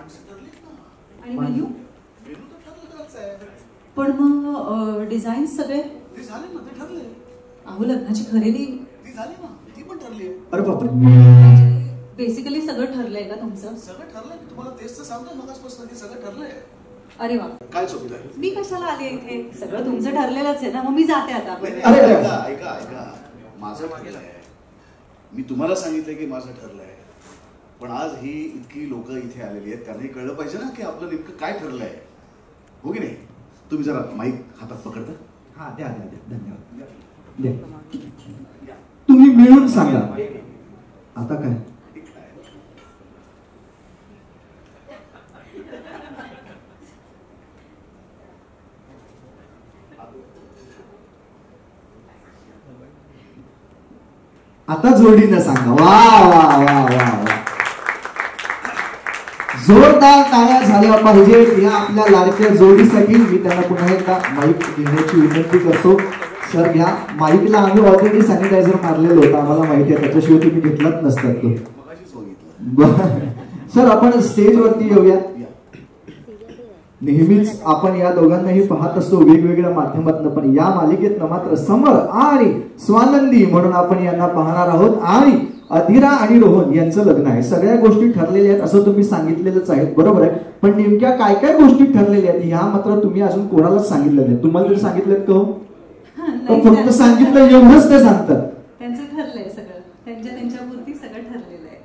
आणि मेन्यू पण मग डिझाईन सगळे झाले ना, ते ठरले. अहो लग्नाची खरेदी ती झाली ना, ती पण ठरली. अरे बापरे, बेसिकली सगळं ठरलंय का तुमचं? सगळं ठरलंय. मी तुम्हाला तेच तर सांगतोय मगाचपासून की सगळं ठरलंय. अरे वा, काय चुकलं आहे? मी कशाला आले इथे? सगळं तुमचं ठरलेलंच आहे ना, मग मी जाते आता. ऐका ऐका ऐका, माझं ठरलंय. मी तुम्हाला सांगितलंय की माझं ठरलंय, पण आज ही इतकी लोक इथे आलेली आहेत, त्यांनाही कळलं पाहिजे ना की आपलं नेमकं काय ठरलंय, हो की नाही? तुम्ही जरा माईक हातात पकडता. हा द्या द्या द्या, धन्यवाद द्या. तुम्ही मिळून सांगा आता काय. आता जोडीनं सांगा. वा वा वा वा वा, जोरदार टाळ्या झाल्या पाहिजेत या आपल्या लाडक्या जोडीसाठी. मी त्यांना पुन्हा एकदा माईक घेण्याची विनंती करतो. सर घ्या माईकला. आम्ही ऑलरेडी सॅनिटायझर मारलेलं होतं, आम्हाला माहिती आहे, त्याच्याशिवाय तुम्ही घेतलाच नसतात तो. सर आपण स्टेजवरती येऊया. नेहमीच आपण या दोघांनाही पाहत असतो वेगवेगळ्या माध्यमातून, पण या मालिकेत मात्र समर आणि स्वानंदी म्हणून आपण यांना पाहणार आहोत. आणि अधीरा आणि रोहन यांचं लग्न आहे. सगळ्या गोष्टी ठरलेल्या आहेत असं तुम्ही सांगितलेलंच आहे, बरोबर आहे. पण नेमक्या काय काय गोष्टी ठरलेल्या आहेत ह्या मात्र तुम्ही अजून कोणालाच सांगितलं नाही. तुम्हाला तरी सांगितलं का? फक्त सांगितलं एवढंच ते सांगतात. त्यांचं ठरलंय सगळं, त्यांच्यापुरती सगळं ठरलेलं आहे.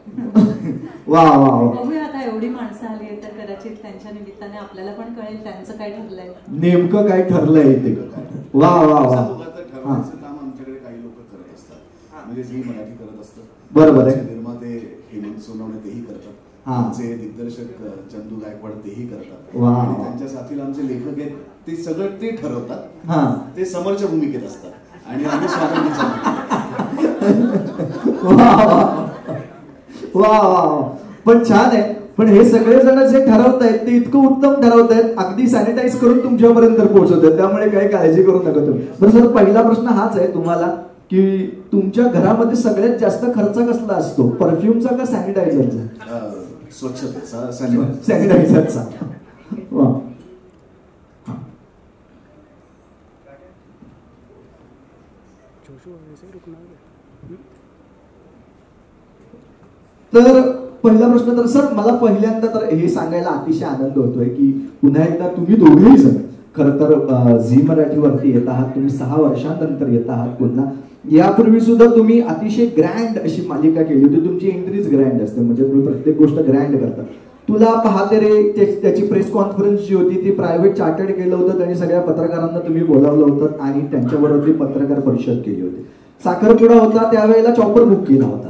वा वा वा, बघूया आता एवढी माणसं आली आहेत तर कदाचित त्यांच्या निमित्ताने आपल्याला पण कळेल त्यांचं काय ठरलंय, नेमकं काय ठरलंय ते. वा वा वा, ठरवायचं काम आमच्याकडे काही लोक करत असतात. म्हणजे झी मराठी करत असतं, बरोबर आहे. निर्माते हेमंत सोनवणे तेही करतात, हा. आमचे दिग्दर्शक चंदू गायकवाड तेही करतात. वा. आणि त्यांच्या साथीला आमचे लेखक आहेत, ते सगळं ते ठरवतात. हा, ते समरच्या भूमिकेत असतात आणि आम्ही स्वातंत्र्याच्या. वा वा वा, पण छान आहे. पण हे सगळे जण जे ठरवतायत ते इतकं उत्तम ठरवतायत, अगदी सॅनिटाईज करून तुमच्यापर्यंत पोहोचवतात, त्यामुळे काही काळजी करू नका तुम्ही. बरं सर, पहिला प्रश्न हाच आहे तुम्हाला की तुमच्या घरामध्ये सगळ्यात जास्त खर्च कसला असतो, परफ्यूमचा का सॅनिटायझरचा? स्वच्छतेचा, सॅनिटायझरचा. वा, तर पहिला प्रश्न तर सर मला पहिल्यांदा तर हे सांगायला अतिशय आनंद होतोय की पुन्हा एकदा तुम्ही दोघेही जण खरं तर झी मराठीवरती येत आहात. तुम्ही 6 वर्षांनंतर येत आहात पुन्हा. यापूर्वी सुद्धा तुम्ही अतिशय ग्रँड अशी मालिका केली होती. तुमची एंट्रीच ग्रँड असते, म्हणजे तुम्ही प्रत्येक गोष्ट ग्रँड करता. तुला पाहते रे त्याची प्रेस कॉन्फरन्स जी होती ती प्रायव्हेट चार्टर्ड केलं होतं, त्यांनी सगळ्या पत्रकारांना तुम्ही बोलावलं होतं आणि त्यांच्याबरोबर पत्रकार परिषद केली होती. साखरपुडा होता त्यावेळेला चॉपर बुक केला होता,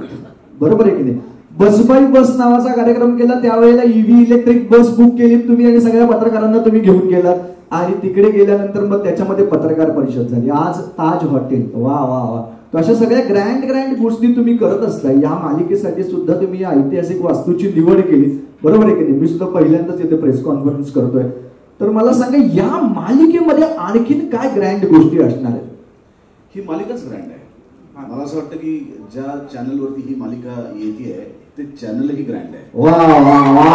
बरोबर आहे की नाही? बसबाई बस नावाचा कार्यक्रम केला त्यावेळेला ईव्ही इलेक्ट्रिक बस बुक केली तुम्ही आणि सगळ्या पत्रकारांना तुम्ही घेऊन गेलात. आणि तिकडे गेल्यानंतर मग त्याच्यामध्ये पत्रकार परिषद झाली. आज ताज हॉटेल. वा वा वा, तर अशा सगळ्या ग्रँड गोष्टी तुम्ही करत असता. या मालिकेसाठी सुद्धा तुम्ही या ऐतिहासिक वास्तूची निवड केली, बरोबर आहे की नाही? मी सुद्धा पहिल्यांदाच इथे प्रेस कॉन्फरन्स करतोय. तर मला सांगा या मालिकेमध्ये आणखीन काय ग्रँड गोष्टी असणार आहेत? ही मालिकाच ग्रँड आहे. मला असं वाटतं की ज्या चॅनलवरती ही मालिका येते ते चॅनलही ग्रँड आहे. वा वा वा,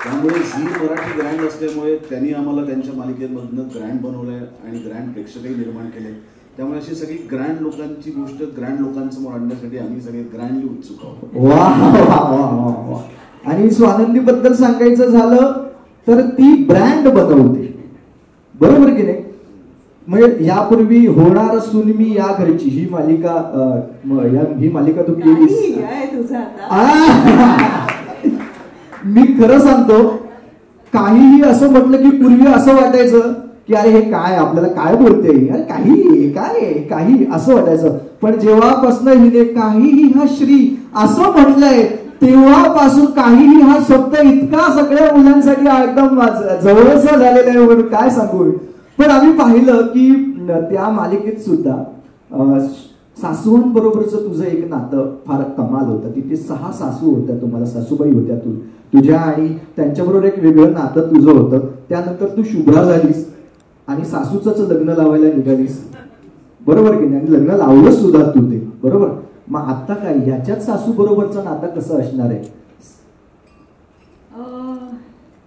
त्यामुळे झी मराठी ग्रँड असल्यामुळे त्यांनी आम्हाला त्यांच्या मालिकेमधनं ग्रँड बनवलंय आणि ग्रँड प्रेक्षकही निर्माण केले. त्यामुळे अशी सगळी ग्रँड लोकांची गोष्ट ग्रँड लोकांसमोर आणण्यासाठी आम्ही सगळे ग्रँडली उत्सुक आहोत. वा वा वा वा. आणि स्वानंदी बद्दल सांगायचं झालं तर ती ब्रँड बनवते, बरोबर की नाही? म्हणजे यापूर्वी होणार सुनमी या घरची ही मालिका ही मालिका तू केलीस. मी खरं सांगतो, काहीही असं म्हटलं की पूर्वी असं वाटायचं की अरे हे काय आपल्याला काय बोलते, अरे काही काय काही असं वाटायचं. पण जेव्हापासून हिने काहीही हा श्री असं म्हटलंय तेव्हापासून काहीही हा शब्द इतका सगळ्या मुलांसाठी एकदम जवळचा झालेला आहे म्हणून काय सांगू. पण आम्ही पाहिलं की त्या मालिकेत सुद्धा सासूबाईंबरोबरचं तुझं एक नातं फार कमाल होतं. तिथे 6 सासू होत्या, तुम्हाला सासूबाई होत्या तुझ्या, आणि त्यांच्याबरोबर एक वेगळं नातं तुझं होतं. त्यानंतर तू शुभ्रा झालीस आणि सासूचंच लग्न लावायला निघालीस, बरोबर की नाही? आणि लग्न लावलं सुद्धा तू ते, बरोबर. मग आता काय ह्याच्यात सासू बरोबरचं नातं कसं असणार आहे?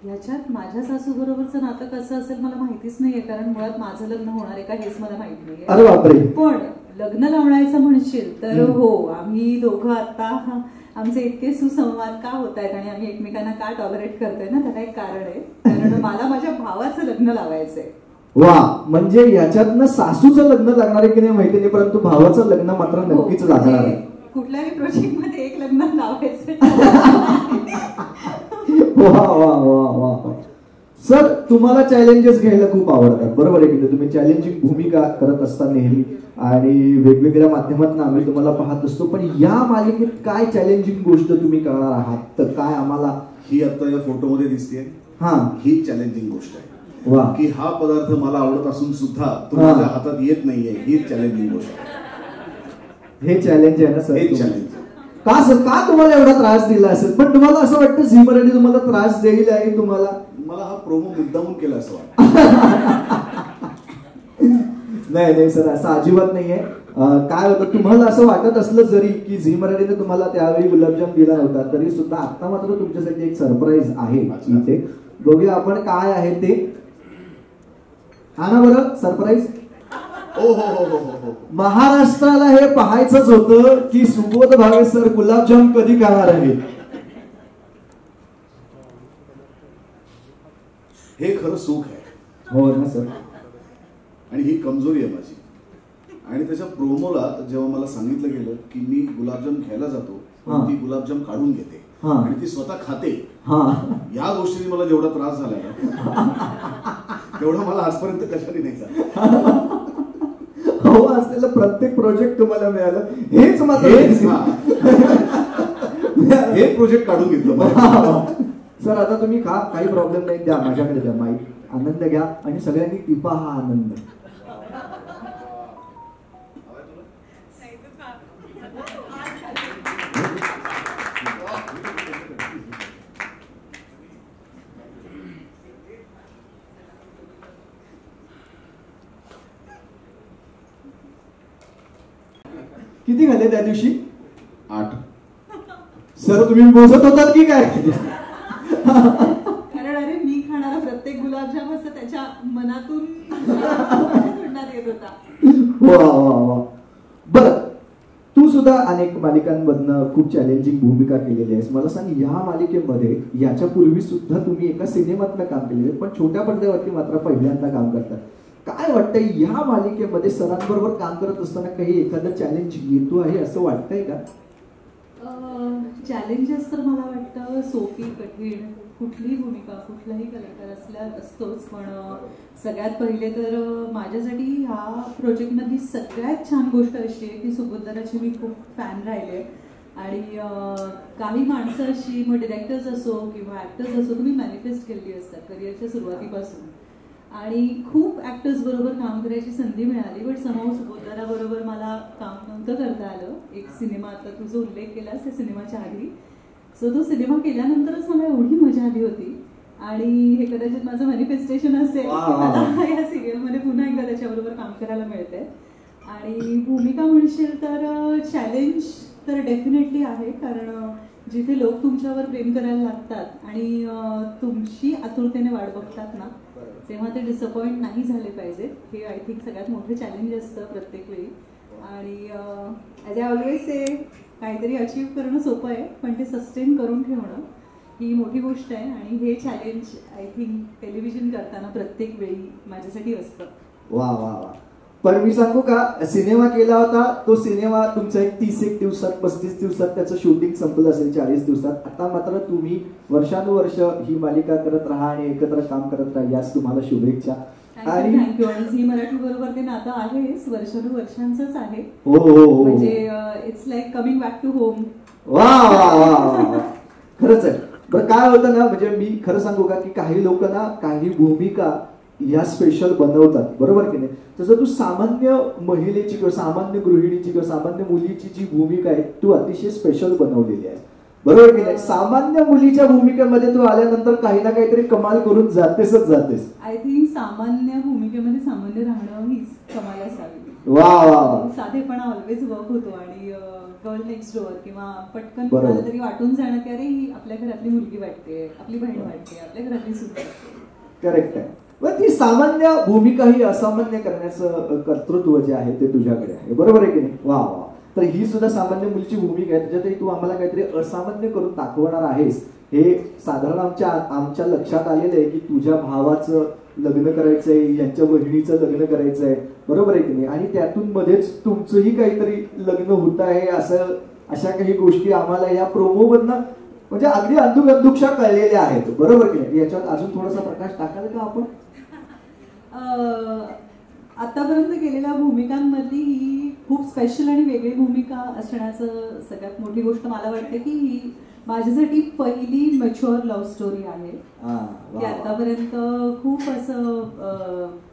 ह्याच्यात माझ्या सासू बरोबरचं नातं कसं असेल मला माहितीच नाहीये, कारण मुळात माझं लग्न होणार आहे का हेच मला माहित नाहीये. अरे बापरे. पण लग्न लावण्याचं म्हणशील तर हो, आम्ही दोघं आता आमचे इतके सुसंवाद का होत आहेत आणि आम्ही एकमेकांना का टॉलरेट करतोय ना, त्याला एक कारण आहे. कारण मला माझ्या भावाचं लग्न लावायचंय. वा, म्हणजे याच्यातनं सासूचं लग्न लागणार आहे की नाही माहिती नाही, परंतु भावाचं लग्न मात्र नक्कीच लागणार आहे. कुठल्याही प्रोजेक्ट मध्ये एक लग्न लावायचं. वा वा वा वा. सर, तुम्हाला चॅलेंजेस घ्यायला खूप आवडतात, बरोबर आहे की नाही? तुम्ही चॅलेंजिंग भूमिका करत असता नेहमी आणि वेगवेगळ्या माध्यमातून आम्ही तुम्हाला पाहत असतो. पण या मालिकेत काय चॅलेंजिंग गोष्ट तुम्ही करणार आहात? तर काय आम्हाला ही आता या फोटोमध्ये दिसते, हा, ही चॅलेंजिंग गोष्ट आहे. वा, की हा पदार्थ मला आवडत असून सुद्धा तो माझ्या हातात येत नाहीये, ही चॅलेंजिंग गोष्ट आहे. हे चॅलेंज आहे ना सर? हे चॅलेंज का सर, का तुम्हाला एवढा त्रास दिला असेल? पण तुम्हाला असं वाटतं झी मराठी तुम्हाला त्रास देईल आहे? तुम्हाला मला हा प्रोमो मुद्दामून केला असं वाटतं. नाही नाही सर, असं अजिबात नाहीये. काय होतं, तुम्हाला असं वाटत असलं जरी की झी मराठीने तुम्हाला त्यावेळी गुलाबजाम दिला नव्हता, तरी सुद्धा आता मात्र तुमच्यासाठी एक सरप्राईज आहे इथे. बघूया आपण काय आहे ते. हा ना बरं सरप्राईज. हो हो हो हो हो. महाराष्ट्राला हे पाहायचंच होतं की सुबोध भावे सर गुलाबजाम कधी खाणार आहे. हे खरं सुख आहे. हो ना सर. आणि ही कमजोरी आहे माझी. आणि त्याच्या प्रोमोला जेव्हा मला सांगितलं गेलं की मी गुलाबजाम घ्यायला जातो, ती गुलाबजाम काढून घेते आणि ती स्वतः खाते, या गोष्टीने मला जेवढा त्रास झाला तेवढा मला आजपर्यंत कशाने नाही झाला. हो, असलेलं प्रत्येक प्रोजेक्ट तुम्हाला मिळालं हेच मात्र. हे प्रोजेक्ट काढून घेतलं. सर आता तुम्ही खा, काही प्रॉब्लेम नाही. द्या माझ्याकडे, द्या माईक, आनंद घ्या आणि सगळ्यांनी टिपा हा आनंद. किती खाल्ले त्या दिवशी? 8. सर तुम्ही मोजत होतात की काय? कारण अरे मी खाणारा प्रत्येक गुलाबजाम असं त्याच्या मनातून तोंडात येत होता. वा वा वा. बरं, तू सुद्धा अनेक मालिकांमधनं खूप चॅलेंजिंग भूमिका केलेली आहेस. मला सांग, या मालिकेमध्ये याच्या पूर्वी सुद्धा तुम्ही एका सिनेमातलं काम केलेलं, पण छोट्या पडद्यावरती मात्र पहिल्यांदा काम करतात. काय वाटतंय, या मालिकेमध्ये सरांबरोबर काम करत असताना काही एखादं चॅलेंज येतो आहे असं वाटतंय का? चॅलेंजेस तर मला वाटतं सोपी कठीण कुठलीही भूमिका कुठलाही कलाकार असतोच. पण सगळ्यात पहिले तर माझ्यासाठी ह्या प्रोजेक्टमधली सगळ्यात छान गोष्ट अशी आहे की सुबोधदाराची मी खूप फॅन राहिले. आणि काही माणसं अशी, मग डिरेक्टर्स असो किंवा ॲक्टर्स असो, तुम्ही मॅनिफेस्ट केलेली असतात करिअरच्या सुरुवातीपासून. आणि खूप ॲक्टर्स बरोबर काम करायची संधी मिळाली, पण समोर सुबोधदाराबरोबर मला काम नव्हतं करता आलं. एक सिनेमा, आता तुझा उल्लेख केलास त्या सिनेमाच्या आधी, सो तो सिनेमा केल्यानंतरच मला एवढी मजा आली होती. आणि हे कदाचित माझं मॅनिफेस्टेशन असेल की मला या सिरियलमध्ये पुन्हा एकदा त्याच्याबरोबर काम करायला मिळतंय. आणि भूमिका म्हणशील तर चॅलेंज तर डेफिनेटली आहे, कारण जिथे लोक तुमच्यावर प्रेम करायला लागतात आणि तुमची आतुरतेने वाट बघतात ना, तेव्हा ते डिसअपॉइंट नाही झाले पाहिजे. हे आय थिंक सगळ्यात मोठं चॅलेंज असतं प्रत्येक वेळी. आणि ॲज आय ऑलवेज से, काहीतरी अचीव करणं सोपं आहे, पण ते सस्टेन करून ठेवणं ही मोठी गोष्ट आहे. आणि हे चॅलेंज आय थिंक टेलिव्हिजन करताना प्रत्येक वेळी माझ्यासाठी असतं. वा वा वा. पण मी सांगू का, सिनेमा केला होता तो सिनेमा तुमचा एक 30 दिवसात 35 दिवसात त्याचं शूटिंग संपलं असेल, 40 दिवसात. आता मात्र तुम्ही वर्षानुवर्ष ही मालिका करत राहा आणि एकत्र काम करत राहा, यास तुम्हाला शुभेच्छा. आणि थँक्यू. आणि झी मराठी बरोबर ते नातं आहेच, वर्षानुवर्षांचंच आहे. हो हो, म्हणजे it's like coming back to home. वा वा वा, खरंच आहे. बरं, काय होतं ना, म्हणजे मी खरं सांगू का की काही लोक ना काही भूमिका या स्पेशल बनवतात, बरोबर की नाही? तसं तू सामान्य महिलेची किंवा सामान्य गृहिणीची किंवा सामान्य मुलीची जी भूमिका आहे तू अतिशय स्पेशल बनवलेली आहे, बरोबर की नाही? सामान्य मुलीच्या भूमिकेमध्ये तू आल्यानंतर काही ना काहीतरी कमाल करून जातेसच जातेस. आय थिंक सामान्य भूमिकेमध्ये सामान्य राहणं हीच कमाल असावी. वा वा वा. साधेपणा ऑलवेज वर्क होतो. आणि गर्ल नेक्स्ट डोअर किंवा पटकन कोणाला तरी वाटून जाणं की अरे ही आपल्या घरातली मुलगी वाटते, आपली बहीण वाटते, आपल्या घरातली सून वाटते. करेक्ट आहे. पण ती सामान्य भूमिका ही असामान्य करण्याचं कर्तृत्व जे आहे ते तुझ्याकडे आहे, बरोबर आहे की नाही? वा वा. तर ही सुद्धा सामान्य मुलीची भूमिका आहे, त्याच्यातही तू आम्हाला काहीतरी असामान्य करून दाखवणार आहेस. हे साधारण आमच्या लक्षात आलेलं आहे की तुझ्या भावाचं लग्न करायचंय, यांच्या बहिणीचं लग्न करायचंय, बरोबर आहे की नाही? आणि त्यातून मध्येच तुमचंही काहीतरी लग्न होत आहे अशा काही गोष्टी आम्हाला या प्रोमोमधनं म्हणजे अगदी अंधुकशा कळलेल्या आहेत, बरोबर की नाही? याच्यात अजून थोडासा प्रकाश टाकाल का आपण? आतापर्यंत केलेल्या भूमिकांमधली ही खूप स्पेशल आणि वेगळी भूमिका असण्याचं सगळ्यात मोठी गोष्ट मला वाटते की ही माझ्यासाठी पहिली मॅच्युअर लव्ह स्टोरी आहे. की आतापर्यंत खूप असं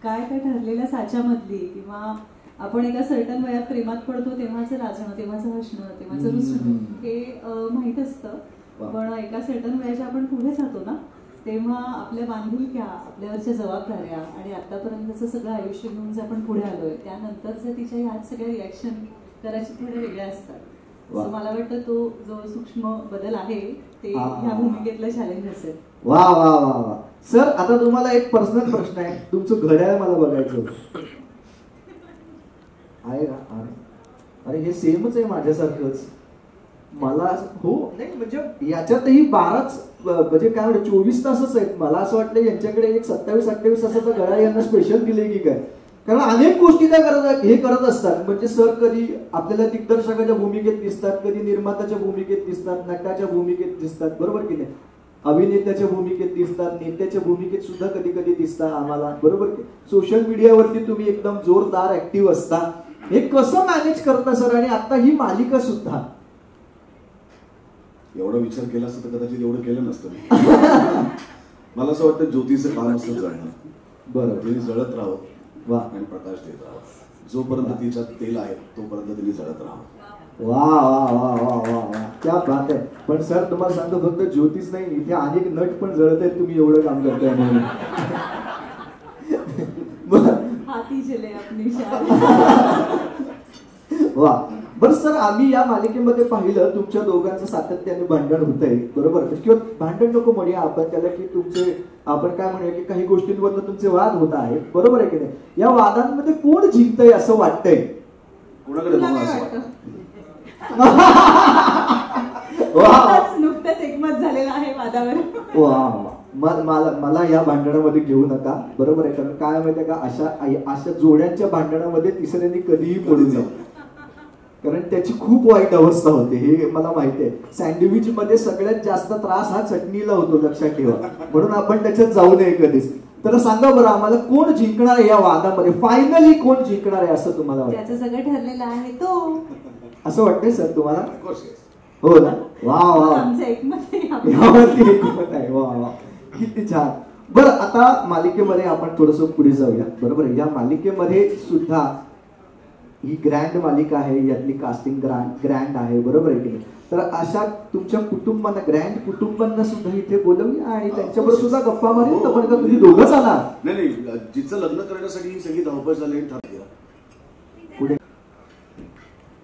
काय ठरलेल्या साच्यामधली किंवा आपण एका सर्टन वयात प्रेमात पडतो तेव्हाचं लाजणं, तेव्हाचं हसणं, तेव्हाचं रुसणं हे माहीत असतं. पण एका सर्टन वयाच्या आपण पुढे जातो ना तेव्हा आपल्या बांधिलक्या, आपल्यावरच्या जबाबदाऱ्या आणि आतापर्यंतचं सगळं आयुष्य घेऊन जे आपण पुढे आलोय त्यानंतरचं तिच्या ह्यात सगळ्या रिॲक्शन करायचे थोड्या वेगळ्या असतात. सो मला वाटतं तो जो सूक्ष्म बदल आहे ते ह्या भूमिकेतलं चॅलेंज असेल. वा वा वा वा. सर आता तुम्हाला एक पर्सनल प्रश्न आहे. तुमचं घड्याळ मला बघायचं आहे का? अरे हे सेमच आहे माझ्यासारखंच. मला हो नाही म्हणजे याच्यातही 12च म्हणजे काय म्हणते 24 तासच आहेत. मला असं वाटलं यांच्याकडे एक 27-28 तासाचा घड्याळ यांना स्पेशल दिले की काय, कारण अनेक गोष्टी त्या करत असतात. म्हणजे सर कधी आपल्याला दिग्दर्शकाच्या भूमिकेत दिसतात, कधी निर्मात्याच्या भूमिकेत दिसतात, नटाच्या भूमिकेत दिसतात, बरोबर की नाही? अभिनेत्याच्या भूमिकेत दिसतात, नेत्याच्या भूमिकेत सुद्धा कधी कधी दिसतात आम्हाला, बरोबर की? सोशल मीडियावरती तुम्ही एकदम जोरदार ऍक्टिव्ह असता. हे कसं मॅनेज करता सर? आणि आता ही मालिका सुद्धा. एवढा विचार केला असता तर कदाचित एवढं केलं नसतं मी. मला असं वाटतं ज्योतीचं काम असतं जळणं. बरं, तिने जळत राहावं आणि प्रकाश देत राहावं. जोपर्यंत तिच्यात तेल आहे तोपर्यंत तिने जळत राहावं. वा वा वा वा वा वा, क्या बात आहे. पण सर तुम्हाला सांगतो फक्त ज्योतिष नाही, इथे अनेक नट पण जळत आहेत तुम्ही एवढं काम करताय म्हणून. हाती जले अपनी वा. बरं सर, आम्ही या मालिकेमध्ये पाहिलं तुमच्या दोघांचं सातत्याने भांडण होतंय, बरोबर? किंवा भांडण नको म्हणूया आपण त्याला, की तुमचे आपण काय म्हणूया की काही गोष्टींवर तुमचे वाद होत आहेत, बरोबर आहे की नाही? या वादांमध्ये कोण जिंकतंय असं वाटतंय? कोणाकडे असं वाटतं? नुकतंच एकमत झालेलं आहे वादावर. वा. मला या भांडणामध्ये घेऊ नका, बरोबर आहे? कारण काय माहितीये का, अशा जोड्यांच्या भांडणामध्ये तिसऱ्यांनी कधीही पडू नये, कारण त्याची खूप वाईट अवस्था होते, हे मला माहिती आहे. सँडविच मध्ये सगळ्यात जास्त त्रास हा चटणीला होतो, लक्षात ठेवा. म्हणून आपण त्याच्यात जाऊ नये कधीच. तर सांगा बरं आम्हाला, कोण जिंकणार आहे या वादामध्ये? फायनली कोण जिंकणार आहे असं तुम्हाला वाटतं? त्याचं सगळं ठरलेलं आहे तो, असं वाटतंय सर तुम्हाला? हो ना. वा वा, आमचं एकमत आहे. वा वा, किती छान. बरं, आता मालिकेमध्ये आपण थोडस पुढे जाऊया, बरोबर? या मालिकेमध्ये सुद्धा ही ग्रँड मालिका आहे, यातली कास्टिंग ग्रँड आहे, बरोबर आहे की नाही? तर अशा तुमच्या कुटुंबांना, ग्रँड कुटुंबांना सुद्धा इथे बोलवूया आणि त्यांच्याबरोबर सुद्धा गप्पा मारेल. तर पण का तुम्ही दोघंच आला? नाही, जिचं लग्न करण्यासाठी ही सगळी धावपळ झाली ठरली पुढे.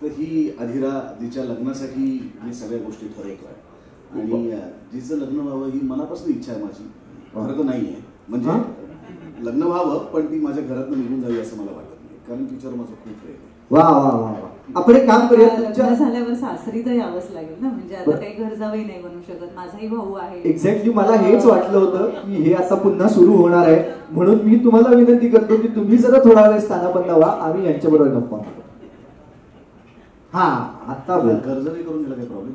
तर ही अधिरा तिच्या लग्नासाठी मी सगळ्या गोष्टी ठरवतोय आणि जिचं लग्न व्हावं ही मनापासून इच्छा आहे माझी. खरं तर नाहीये, म्हणजे लग्न व्हावं पण ती माझ्या घरातून निघून जावी असं मला वाटत नाही, कारण तिच्यावर माझं खूप प्रेम आहे. वा वा वा वा. आपण एक काम करूया, लग्न झाल्यावर सासरी तर यावंच लागेल ना, म्हणजे आता काही घर जावई नाही बनू शकत. माझाही भाऊ आहे. एक्झॅक्टली, मला हेच वाटलं होतं की हे आता पुन्हा सुरू होणार आहे, म्हणून मी तुम्हाला विनंती करतो की तुम्ही जरा थोडा वेळ स्थानापन्न व्हा, आम्ही यांच्याबरोबर गप्पा मारू. हा, आता कर्ज नाही करून गेला काही प्रॉब्लेम?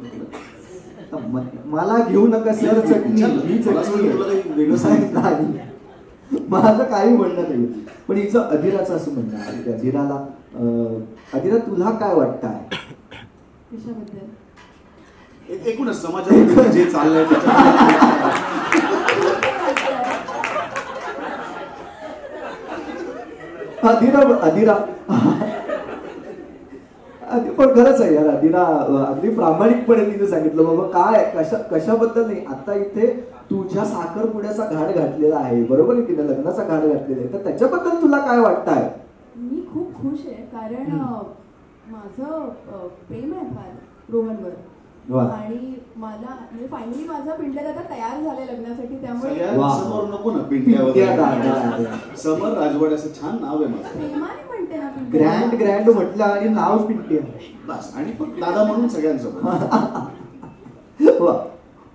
मला घेऊ नका सर, चटणी ही चटणी नाही, माझं काही म्हणणं नाही. पण हिचं अधिराचं असं म्हणणं आहे की अधिरा तुला काय वाटतं आहे कशाबद्दल? एकूणच समाजात जे चाललंय अधिरा पण खरंच आहे यार, अधिरा अगदी प्रामाणिकपणे तिने सांगितलं बाबा काय कशाबद्दल नाही. आता इथे तुझ्या साखरपुड्याचा घाट घातलेला आहे, बरोबर आहे, तिने लग्नाचा घाट घातलेला आहे, तर त्याच्याबद्दल तुला काय वाटतंय? मी खूप खुश आहे, कारण माझं प्रेम आहे फार रोहनवर. आणि मला म्हणजे फायनली माझा पिंट्या दादा तयार झालाय लग्नासाठी, त्यामुळे समोर नको ना पिंट्या. समर राजवाडे असं छान नाव आहे माझं. प्रेमाने म्हणते ना ग्रँड ग्रँड म्हटलं आणि नाव पिंट्या बस. आणि पण दादा म्हणून सगळ्यांसमोर.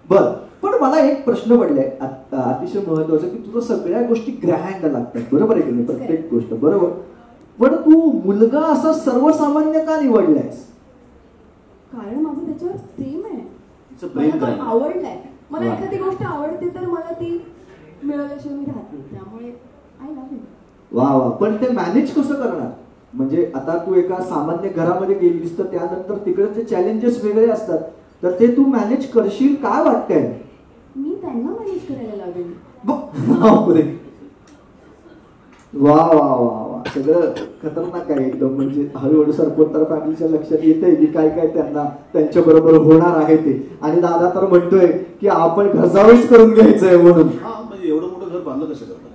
बर. पण मला एक प्रश्न पडलाय अतिशय महत्वाचा, की तुझं सगळ्या गोष्टी ग्रँड लागतात, बरोबर आहे की नाही, प्रत्येक गोष्ट बरोबर. पण तू मुलगा असा सर्वसामान्य का निवडलायस? कारण माझं त्याच्यावर प्रेम आहे, प्रेम मला आवडलंय. मला एखादी गोष्ट आवडते तर मला ती मिळवल्याशिवाय मी राहत नाही, त्यामुळे आय लव्ह हिम. वा वा. पण ते मॅनेज कसं करणार? म्हणजे आता तू एका सामान्य घरामध्ये गेलीस तर त्यानंतर तिकडचे चॅलेंजेस वेगळे असतात, तर ते तू मॅनेज करशील काय वाटतंय? मी त्यांना मॅनेज करायला लावेल. वा वा वा वा. सगळं खतरनाक आहे एकदम. म्हणजे हळूहळू सरपोतदार फॅमिलीच्या लक्षात येतंय की काय काय त्यांना त्यांच्या बरोबर होणार आहे ते. आणि दादा तर म्हणतोय की आपण घरजावळीच करून घ्यायचंय म्हणून. म्हणजे एवढं मोठं घर बांधलं कसं करणार?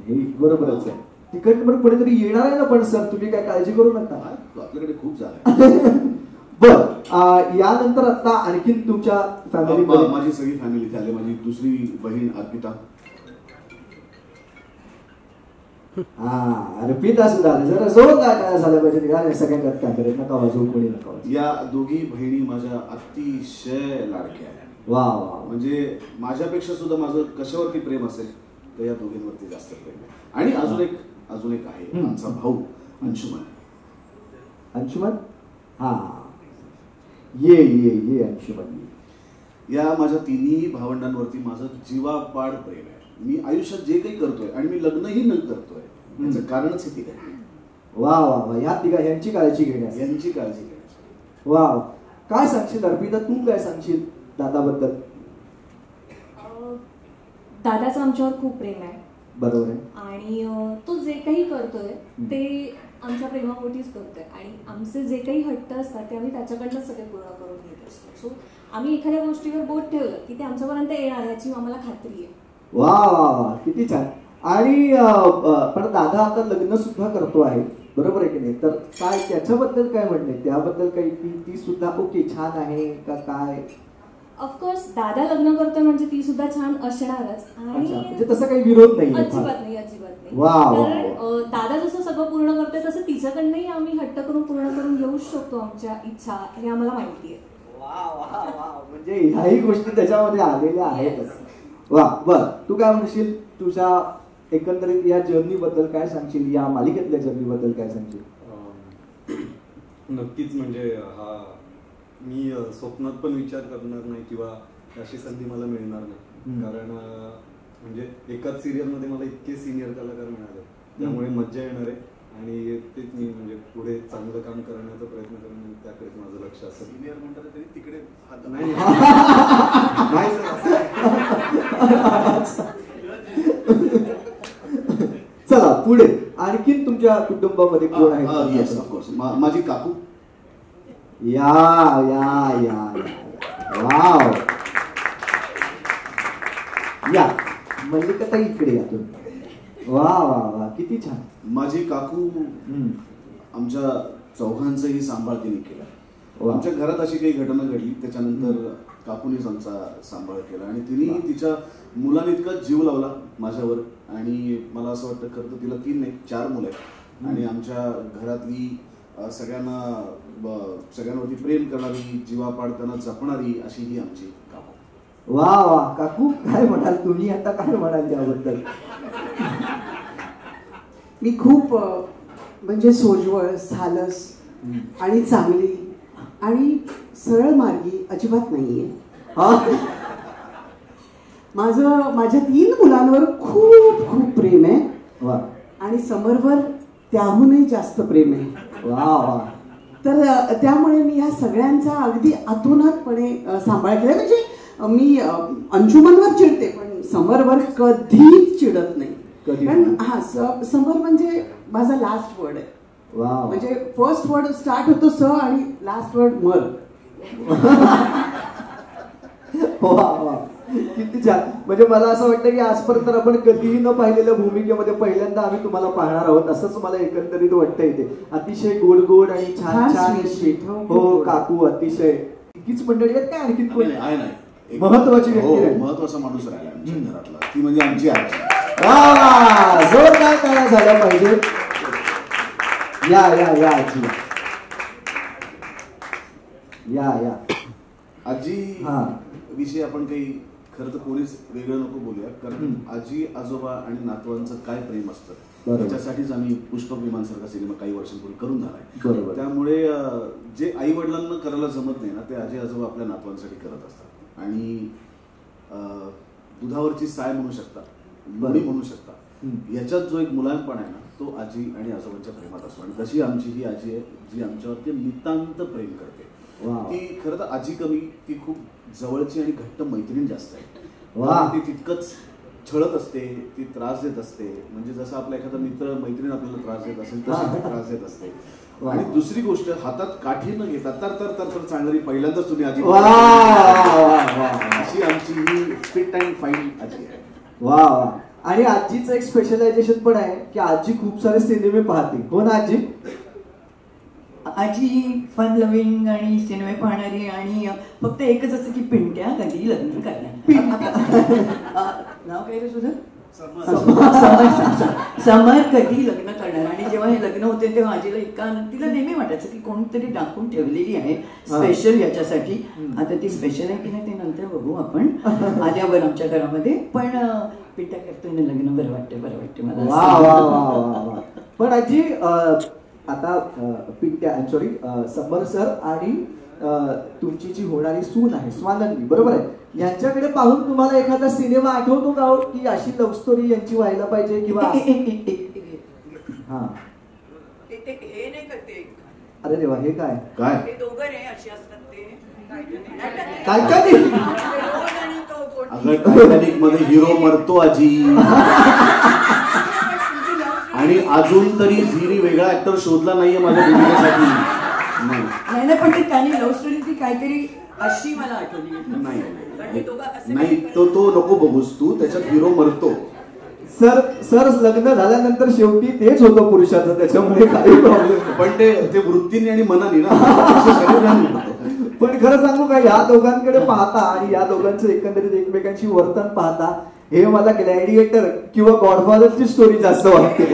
हे बरोबरच आहे. तिकडे पण कुठेतरी येणार आहे ना. पण सर तुम्ही काय काळजी करू नका, आपल्याकडे खूप झालं. बर. यानंतर आता आणखीन तुमच्या फॅमिली, माझी सगळी फॅमिली इथे आली. माझी दुसरी बहीण अर्पिता. अर्पिता सुद्धा जरा जोरदार काय झालं पाहिजे गाणे सगळ्यांना. काय करेल नका वाजवू, कोणी नका वाजवू. या दोघी बहिणी माझ्या अतिशय लाडक्या आहेत. वा वा. म्हणजे माझ्यापेक्षा सुद्धा माझं कशावरती प्रेम असेल तर या दोघींवरती जास्त प्रेम आहे. आणि अजून एक आहे आमचा भाऊ अंशुमन. अंशुमन. हा ये ये ये अंशुमन. या माझ्या तिन्ही भावंडांवरती माझं जीवापाड प्रेम आहे. मी आयुष्यात जे काही करतोय आणि मी लग्नही न करतोय याचं कारणच हे तिघ आहे. वा वा वा. ह्या तिघा यांची काळजी घेण्याची. वा. काय सांगशील अर्पिता, तू काय सांगशील दादाबद्दल? दादाचं आमच्यावर खूप प्रेम आहे. बरोबर आहे. आणि तो जे काही करतोय ते आमच्या प्रेमापोटीच करतोय. आणि आमचे जे काही हट्ट असतात ते आम्ही त्याच्याकडनं सगळे पूर्ण करून घेत असतो. सो आम्ही एखाद्या गोष्टीवर बोट ठेवलं की ते आमच्यापर्यंत येणार याची आम्हाला खात्री आहे. वा वा वा. किती छान. आणि पण दादा आता लग्न सुद्धा करतो आहे, बरोबर आहे की नाही? तर काय त्याच्याबद्दल काय म्हणणे, त्याबद्दल काही ती सुद्धा ओके छान आहे का काय? ऑफकोर्स दादा लग्न करतोय म्हणजे ती सुद्धा छान असणारच. आणि म्हणजे तसं काही विरोध नाही? अजिबात नाही. वा. कारण दादा जसं सगळं पूर्ण करतोय तसं तिच्याकडनंही आम्ही हट्ट करून पूर्ण करून घेऊ शकतो आमच्या इच्छा, हे आम्हाला माहिती आहे. वा वा वा. म्हणजे ह्याही गोष्टी त्याच्यामध्ये आलेल्या आहेत. वा. बर. तू काय म्हणशील तुझ्या एकंदरीत या जर्नी बद्दल काय सांगशील, या मालिकेतल्या जर्नी बद्दल काय सांगशील? नक्कीच. म्हणजे हा मी स्वप्नात पण विचार करणार नाही किंवा अशी संधी मला मिळणार नाही. कारण म्हणजे एकाच सिरियलमध्ये मला इतके सिनियर कलाकार मिळाले, त्यामुळे मज्जा येणार आहे. आणि तेच मी म्हणजे पुढे चांगलं काम करण्याचा प्रयत्न करून त्याकडे माझं लक्ष असेल. सिनियर म्हणतात तरी तिकडे नाही. चला पुढे. आणखीन तुमच्या कुटुंबामध्ये कोण आहे? येस ऑफकोर्स माझी काकू. या या या. वाव. या मल्लिका इकडे या तुम्ही. वा वा वा. किती छान. माझी काकू आमच्या चौघांचंही सांभाळ तिने केला. आमच्या घरात अशी काही घटना घडली त्याच्यानंतर काकूनीच आमचा सांभाळ केला. आणि तिने तिच्या मुलाने इतका जीव लावला माझ्यावर. आणि मला असं वाटतं खरं तर तिला 3 नाही 4 मुलं आहेत. आणि आमच्या घरातली सगळ्यांवरती प्रेम करणारी, जीवापाड त्यांना जपणारी अशी ही आमची काकू. वा वा. काकू काय म्हणाल तुम्ही आता, काय म्हणाल त्याबद्दल? मी खूप म्हणजे सोज्वळ, सालस आणि चांगली आणि सरळ मार्गी अजिबात नाहीये. माझ्या 3 मुलांवर खूप खूप प्रेम आहे. वा. आणि समरवर त्याहूनही जास्त प्रेम आहे. वा वा. तर त्यामुळे मी ह्या सगळ्यांचा अगदी अतोनातपणे सांभाळ केला. म्हणजे मी अंशुमनवर चिडते पण समरवर कधीच चिडत नाही. कारण समर म्हणजे माझा लास्ट वर्ड आहे. म्हणजे फर्स्ट वर्ड स्टार्ट होतो स आणि लास्ट वर्ड मर. वा वा, किती छान. म्हणजे मला असं वाटतं की आजपर्यंत आपण कधीही न पाहिलेल्या भूमिकेमध्ये पहिल्यांदा आम्ही तुम्हाला पाहणार आहोत, असंच मला एकंदरीत वाटतं. इथे अतिशय गोड गोड आणि छान छान अशी हो काकू, अतिशय हीच मंडळी आहेत काय आणखी कोणी आहे नाही महत्वाची व्यक्ती आहे? महत्वाचा माणूस राहिला आमच्या घरातला, ती म्हणजे आमची आजी. जोरदार टाळ्या झाल्या पाहिजे. या या या आजी या या आजी विषयी आपण काही खरं तर कोणीच वेगळं नको बोलूया, कारण आजी आजोबा आणि नातवांचं काय प्रेम असतं त्याच्यासाठीच आम्ही पुष्पक विमान सारखा सिनेमा काही वर्षांपूर्वी करून झालाय. त्यामुळे जे आई वडिलांना करायला जमत नाही ना ते आजी आजोबा आपल्या नातवांसाठी करत असतात. आणि दुधावरची साय म्हणू शकता, लोणी म्हणू शकता, याच्यात जो एक मुलायमपण आहे ना तो आजी आणि आजोबांच्या प्रेमात असतो. आणि तशी आमची ही आजी आहे जी आमच्यावरती नितांत प्रेम करते. ती खरं तर आजी कमी, ती खूप जवळची आणि घट्ट मैत्रीण जास्त आहे. ती तितकंच छळत असते, ती त्रास देत असते. म्हणजे जसं आपला एखादा मित्र मैत्रीण आपल्याला त्रास देत असेल तशी ती त्रास देत असते. आणि दुसरी गोष्ट, हातात काठी न घेता तर तर तर तर चांगली पहिल्यांदाच तुम्ही आजी, अशी आमची ही फिट अँड फाईन आजी आहे. वा वा. आणि आजीचं एक स्पेशलायझेशन पण आहे की आजी खूप सारे सिनेमे पाहते. हो ना आजी? आजी फन लव्हिंग आणि सिनेमे पाहणारी, आणि फक्त एकच असतं की पिंट्या कधी लग्न करणार. नाव काय रे तुझं? समर कधी लग्न करणार. आणि जेव्हा हे लग्न होते तेव्हा आजीला इतका आनंद, तिला नेहमी वाटायचं की कोणतरी टाकून ठेवलेली आहे स्पेशल याच्यासाठी. आता ती स्पेशल आहे की नाही ते नंतर बघू आपण आल्यावर आमच्या घरामध्ये. पण पिंट्या करतोय ना लग्न, बरं वाटते मला. पण आजी आता पिंट्या सॉरी समर सर आणि तुमची जी होणारी सून आहे स्वानंदी, बरोबर आहे, यांच्याकडे पाहून तुम्हाला एखादा सिनेमा आठवतो का की अशी लव्ह स्टोरी यांची व्हायला पाहिजे किंवा हे नाही करते? अरे देवा, हे काय काय ते दोघं रे अशी असतात ते काय काय टायटॅनिक मध्ये हिरो मरतो आजी. आणि अजून तरी झीनी वेगळा ऍक्टर शोधला नाहीये माझ्या भूमिकेसाठी. नाही पण ती काही लव्ह स्टोरी ती काहीतरी अशी मला आठवली नाही. तो नको बघूस तू, त्याच्यात हिरो मरतो. सर लग्न झाल्यानंतर शेवटी तेच होतं पुरुषाचं, त्याच्यामुळे काही प्रॉब्लेम. पण ते वृत्तीने आणि मनाने ना. पण खरं सांगू का, या दोघांकडे पाहता आणि या दोघांचं एकंदरीत एकमेकांशी वर्तन पाहता हे मला ग्लॅडिएटर किंवा गॉडफादरची स्टोरी जास्त वाटते.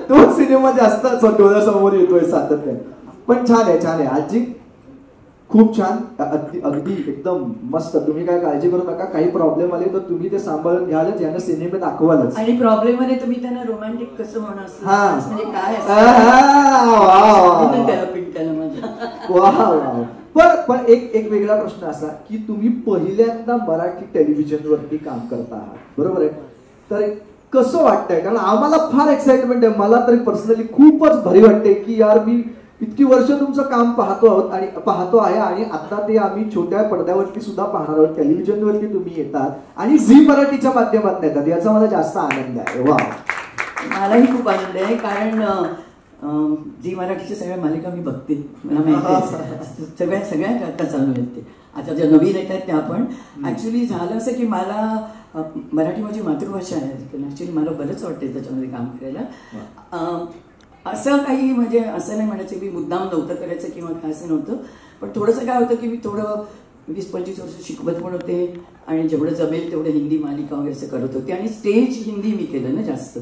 तो सिनेमा जास्त डोळ्यासमोर येतोय सातत्याने. पण छान आहे आजी, खूप छान, अगदी एकदम मस्त. तुम्ही काय काळजी करू नका, काही प्रॉब्लेम आले तर तुम्ही ते सांभाळून घ्यालच, यांना सिनेमे दाखवालच. आणि प्रॉब्लेम मध्ये तुम्ही त्यांना रोमॅन्टिक कसं म्हणा म्हणजे काय पण एक वेगळा प्रश्न असा की तुम्ही पहिल्यांदा मराठी टेलिव्हिजनवरती काम करता आहात, बरोबर आहे, तर कसं वाटतंय? कारण आम्हाला फार एक्साइटमेंट आहे, मला तरी पर्सनली खूपच भारी वाटते की यार मी इतकी वर्ष तुमचं काम पाहतो आहे आणि आता ते आम्ही छोट्या पडद्यावरती सुद्धा पाहणार आहोत. टेलिव्हिजनवरती तुम्ही येतात आणि झी मराठीच्या माध्यमातून येतात, याचा मला जास्त आनंद आहे. वा, मलाही खूप आनंद आहे, कारण झी मराठीच्या सगळ्या मालिका मी बघते, मला माहिती आहे सगळ्या आता चालू आहेत ते. आता ज्या नवीन येत आहेत त्या पण ऍक्च्युली झालं असं की मला मराठी माझी मातृभाषा आहे, ऍक्च्युली मला बरंच वाटते त्याच्यामध्ये काम करायला. असं काही म्हणजे असं नाही म्हणायचं मी मुद्दाम नव्हतं करायचं किंवा काय असं नव्हतं, पण थोडंसं काय होतं की मी थोडं 20-25 वर्ष शिकवत पण होते आणि जेवढं जमेल तेवढं हिंदी मालिका वगैरे असं करत होते. आणि स्टेज हिंदी मी केलं ना जास्त,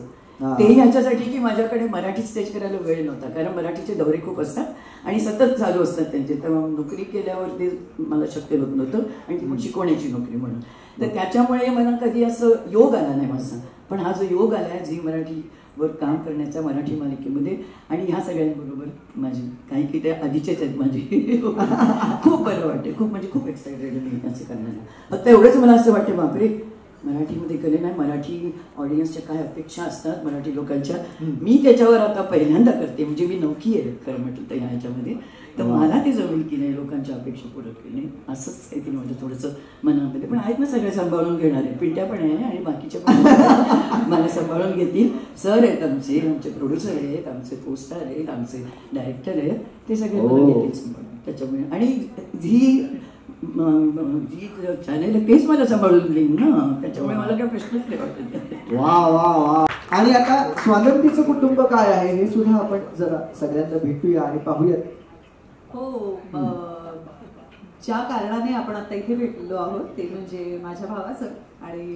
ते ह्याच्यासाठी की माझ्याकडे मराठी स्टेज करायला वेळ नव्हता, कारण मराठीचे दौरे खूप असतात आणि सतत चालू असतात त्यांचे. तर नोकरी केल्यावर ते मला शक्य होत नव्हतं, आणि ती पण शिकवण्याची नोकरी म्हणून. तर त्याच्यामुळे मला कधी असं योग आला नाही माझा. पण हा जो योग आला आहे झी मराठीवर काम करण्याचा मराठी मालिकेमध्ये, आणि ह्या सगळ्यांबरोबर माझी काही की ते आधीचेच आहेत माझी, खूप बरं वाटते, खूप म्हणजे खूप एक्सायटेड मी असं करण्याला. फक्त एवढंच मला असं वाटतं बापरे मराठीमध्ये केले नाही, मराठी ऑडियन्सच्या काय अपेक्षा असतात मराठी लोकांच्या, मी त्याच्यावर आता पहिल्यांदा करते, म्हणजे मी नौकी आहे खरं म्हटलं तर ह्याच्यामध्ये. तर मला ते जमेल की नाही लोकांच्या अपेक्षा पूर्ण की नाही, असंच काहीतरी म्हणजे थोडंसं मनामध्ये. पण आहेत ना सगळे सांभाळून घेणारे, पिंट्या पण आहे आणि बाकीच्या पण मला सांभाळून घेतील. सर आहेत आमचे प्रोड्युसर आहेत, आमचे पोस्टर आहेत, आमचे डायरेक्टर आहेत, ते सगळे मला घेतील सांभाळून. त्याच्यामुळे आणि झी जी चॅनेल तेच मला सांभाळून घेईन ना, त्याच्यामुळे मला काही प्रश्नच नाही वाटत. वा वा वा. आणि आता स्वानंदीचं कुटुंब काय आहे हे सुद्धा आपण जरा सगळ्यांना भेटूया आणि पाहूयात. हो, ज्या कारणाने आपण आता इथे भेटलो आहोत ते म्हणजे माझ्या भावाचं आणि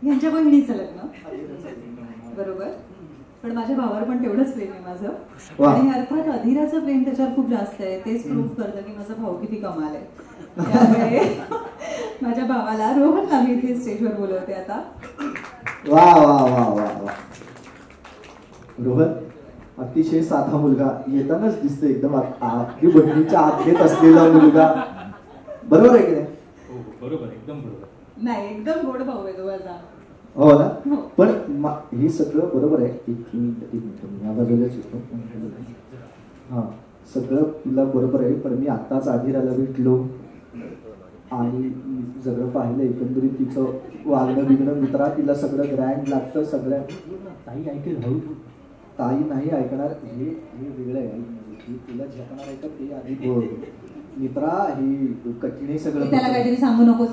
यांच्या बहिणीचं लग्न, बरोबर. पण माझ्या भावावर पण तेवढंच प्रेम आहे माझं, आणि अर्थात अधीराचं प्रेम त्याच्यावर खूप जास्त आहे. तेच प्रूव्ह करतं की माझा भाऊ किती कमाल आहे. त्यामुळे माझ्या भावाला रोहनला मी इथे स्टेजवर बोलवते आता. वा वा वा वा वा. रोहन अतिशय साधा मुलगा, येतानाच दिसतो एकदम आपली बहिणीच्या आत घेत असलेला मुलगा, बरोबर आहे की नाही? बरोबर, एकदम बरोबर. नाही, एकदम गोड भाऊ आहे तो माझा. हो ना. पण हे सगळं बरोबर आहे. एक मिनिट मी या बाजूलाच येतो. हा, सगळं तुला बरोबर आहे, पण मी आत्ताच आधीराला भेटलो आणि सगळं पाहिलं एकंदरीत तिचं वागणं बिगणं. मित्रा तिला सगळं ग्रँड लागतं. सगळ्या ताई ऐकेल हळू, ताई नाही ऐकणार. हे वेगळं आहे. तुला झेपणार आहे का ते आधी बोल. मित्रा ही कठीण सगळं. त्याला काहीतरी सांगू नकोस,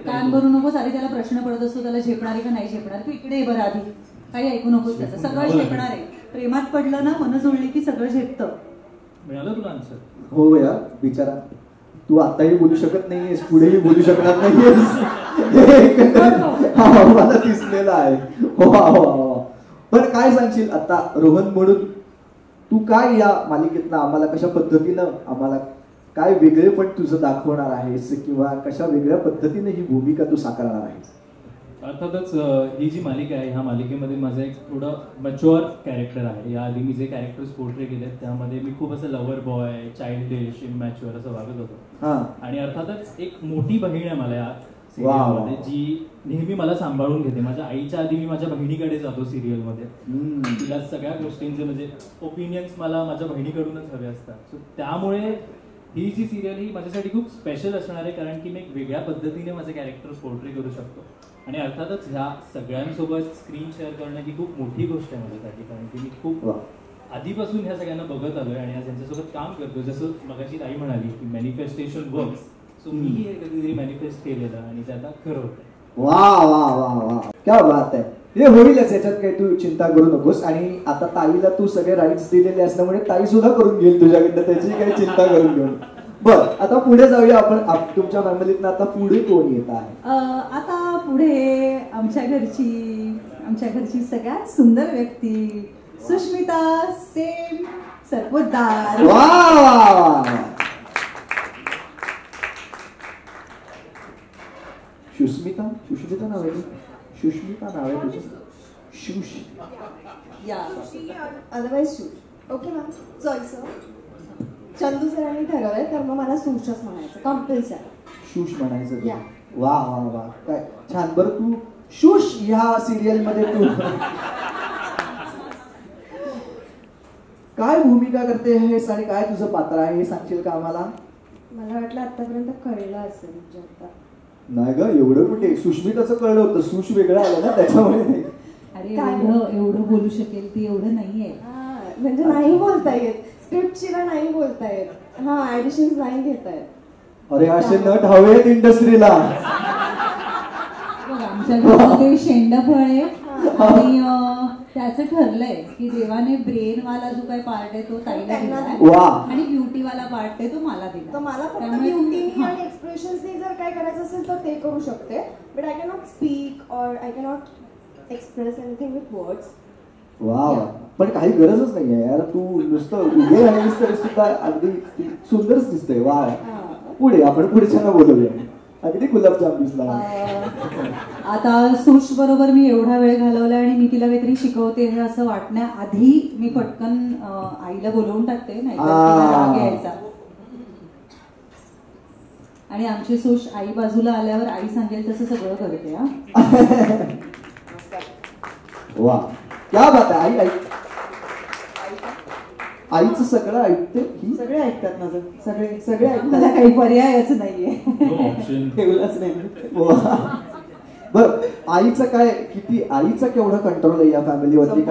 कान भरू नकोस. आधी त्याला प्रश्न पडत असतो त्याला झेपणार का नाही झेपणार. तू इकडे बरं, आधी काही ऐकू नकोस. त्याचं सगळं झेपणार आहे. प्रेमात पडलं ना, मन जुळली की सगळं झेपतं. मिळालं तुला आन्सर? हो यार, बिचारा तू आताही बोलू शकत नाहीयेस, पुढेही बोलू शकणार नाहीयेस. मला दिसलेलं आहे. हो. पण काय सांगशील आता रोहन म्हणून, तू काय या मालिकेतनं आम्हाला कशा पद्धतीनं आम्हाला काय वेगळे पण तुझं दाखवणार आहेस, किंवा कशा वेगळ्या पद्धतीने ही भूमिका तू साकारणार आहेस? अर्थातच ही जी मालिका आहे, ह्या मालिकेमध्ये माझं एक थोडं मच्युअर कॅरेक्टर आहे. याआधी मी जे कॅरेक्टर्स पोर्ट्रे केले त्यामध्ये मी खूप असं लव्हर बॉय, चाइल्डिश, इमॅच्युअर असं वागत होतो. आणि अर्थातच एक मोठी बहीण आहे मला या सिरियलमध्ये, जी नेहमी मला सांभाळून घेते. माझ्या आईच्या आधी मी माझ्या बहिणीकडे जातो सिरियलमध्ये. तिला सगळ्या गोष्टींचे म्हणजे ओपिनियन्स मला माझ्या बहिणीकडूनच हवे असतात. सो त्यामुळे ही जी सिरियल ही माझ्यासाठी खूप स्पेशल असणार आहे, कारण की मी एक वेगळ्या पद्धतीने माझे कॅरेक्टर्स पोर्ट्रे करू शकतो. आणि अर्थातच ह्या सगळ्यांसोबत स्क्रीन शेअर करणं ही खूप मोठी गोष्ट आहे माझ्यासाठी, कारण की मी खूप आधीपासून ह्या सगळ्यांना बघत आलोय आणि आज यांच्यासोबत काम करतो. जसं मगाशी ताई म्हणाली की मॅनिफेस्टेशन वर्क्स, सो मी हे कधीतरी मॅनिफेस्ट केलेलं आणि ते आता खरं होतंय. वा वा वा वा, क्या बात आहे. हे होईलच, याच्यात काही तू चिंता करू नकोस. आणि आता ताईला तू सगळे राईट्स दिलेले असल्यामुळे ताई सुद्धा करून घेईल तुझ्याकडनं, त्याची काही चिंता करून घेऊ. बर, आता पुढे जाऊया आपण. तुमच्या फॅमिलीतनं आता पुढे कोण येत आहे? आता पुढे आमच्या घरची सगळ्यात सुंदर व्यक्ती सुष्मिता सेन सरपोतदार. वा वा वा. सुष्मिता नाव आहे. सुष्मिता नाव आहे तुझं? शुश या otherwise shush. Okay ma'am, sorry sir. Chandu सरांनी ठरवलंय तर मग मला सुशच म्हणायचं, कंपल्सरी शुश म्हणायचं. वा वा वा, काय छान. बरं, तू शुश ह्या सिरियल मध्ये तू काय भूमिका करते आहेस आणि काय तुझं पात्र आहे हे सांगशील का आम्हाला? मला वाटलं आतापर्यंत कळलं असेल. म्हणजे आता नाही ग, एवढं कुठे. सुष्मिताचं कळलं होतं, सुश वेगळं आलं ना त्याच्यामुळे. अरे एवढं बोलू शकेल ती, एवढं नाहीये. म्हणजे नाही बोलता येत, स्क्रिप्ट शिवाय नाही बोलता येत. हा, ऍडिशन्स नाही घेता येत. अरे असे नट हवेत इंडस्ट्रीला. आमच्या घरात ते शेंडफळ आहे आणि त्याचं ठरलंय की देवाने ब्रेन वाला जो काही पार्ट आहे तो ताईला दिला आणि ब्युटी वाला पार्ट आहे तो मला दिला. तर मला फक्त ब्युटी आणि एक्सप्रेशन्सनी जर काय करायचं असेल तर ते करू शकते. बट आय कॅनॉट स्पीक और I cannot express anything with words. वा, पण काही गरजच नाहीये यार. तू नुसतं उभे आहेस तरी सुद्धा अगदी सुंदरच दिसतंय. वा, पुढे आपण पुढच्या बोलूया. अगदी गुलाबजाम दिसला. आता सुश बरोबर मी एवढा वेळ घालवला आणि मी तिला काहीतरी शिकवते हे असं वाटण्याआधी मी पटकन आईला बोलवून टाकते, नाही राग यायचा. आणि आमची सुश आई बाजूला आल्यावर आई सांगेल तसं सगळं करते. वा, क्या बात आहे. आई आईचं सगळं ऐकते. ही सगळे ऐकतात माझं, सगळे ऐकतात. मला काही पर्यायच नाहीये. ठेवलंच नाही. बर, आईचं काय, किती आईचा केवढा कंट्रोल आहे या फॅमिलीवरती?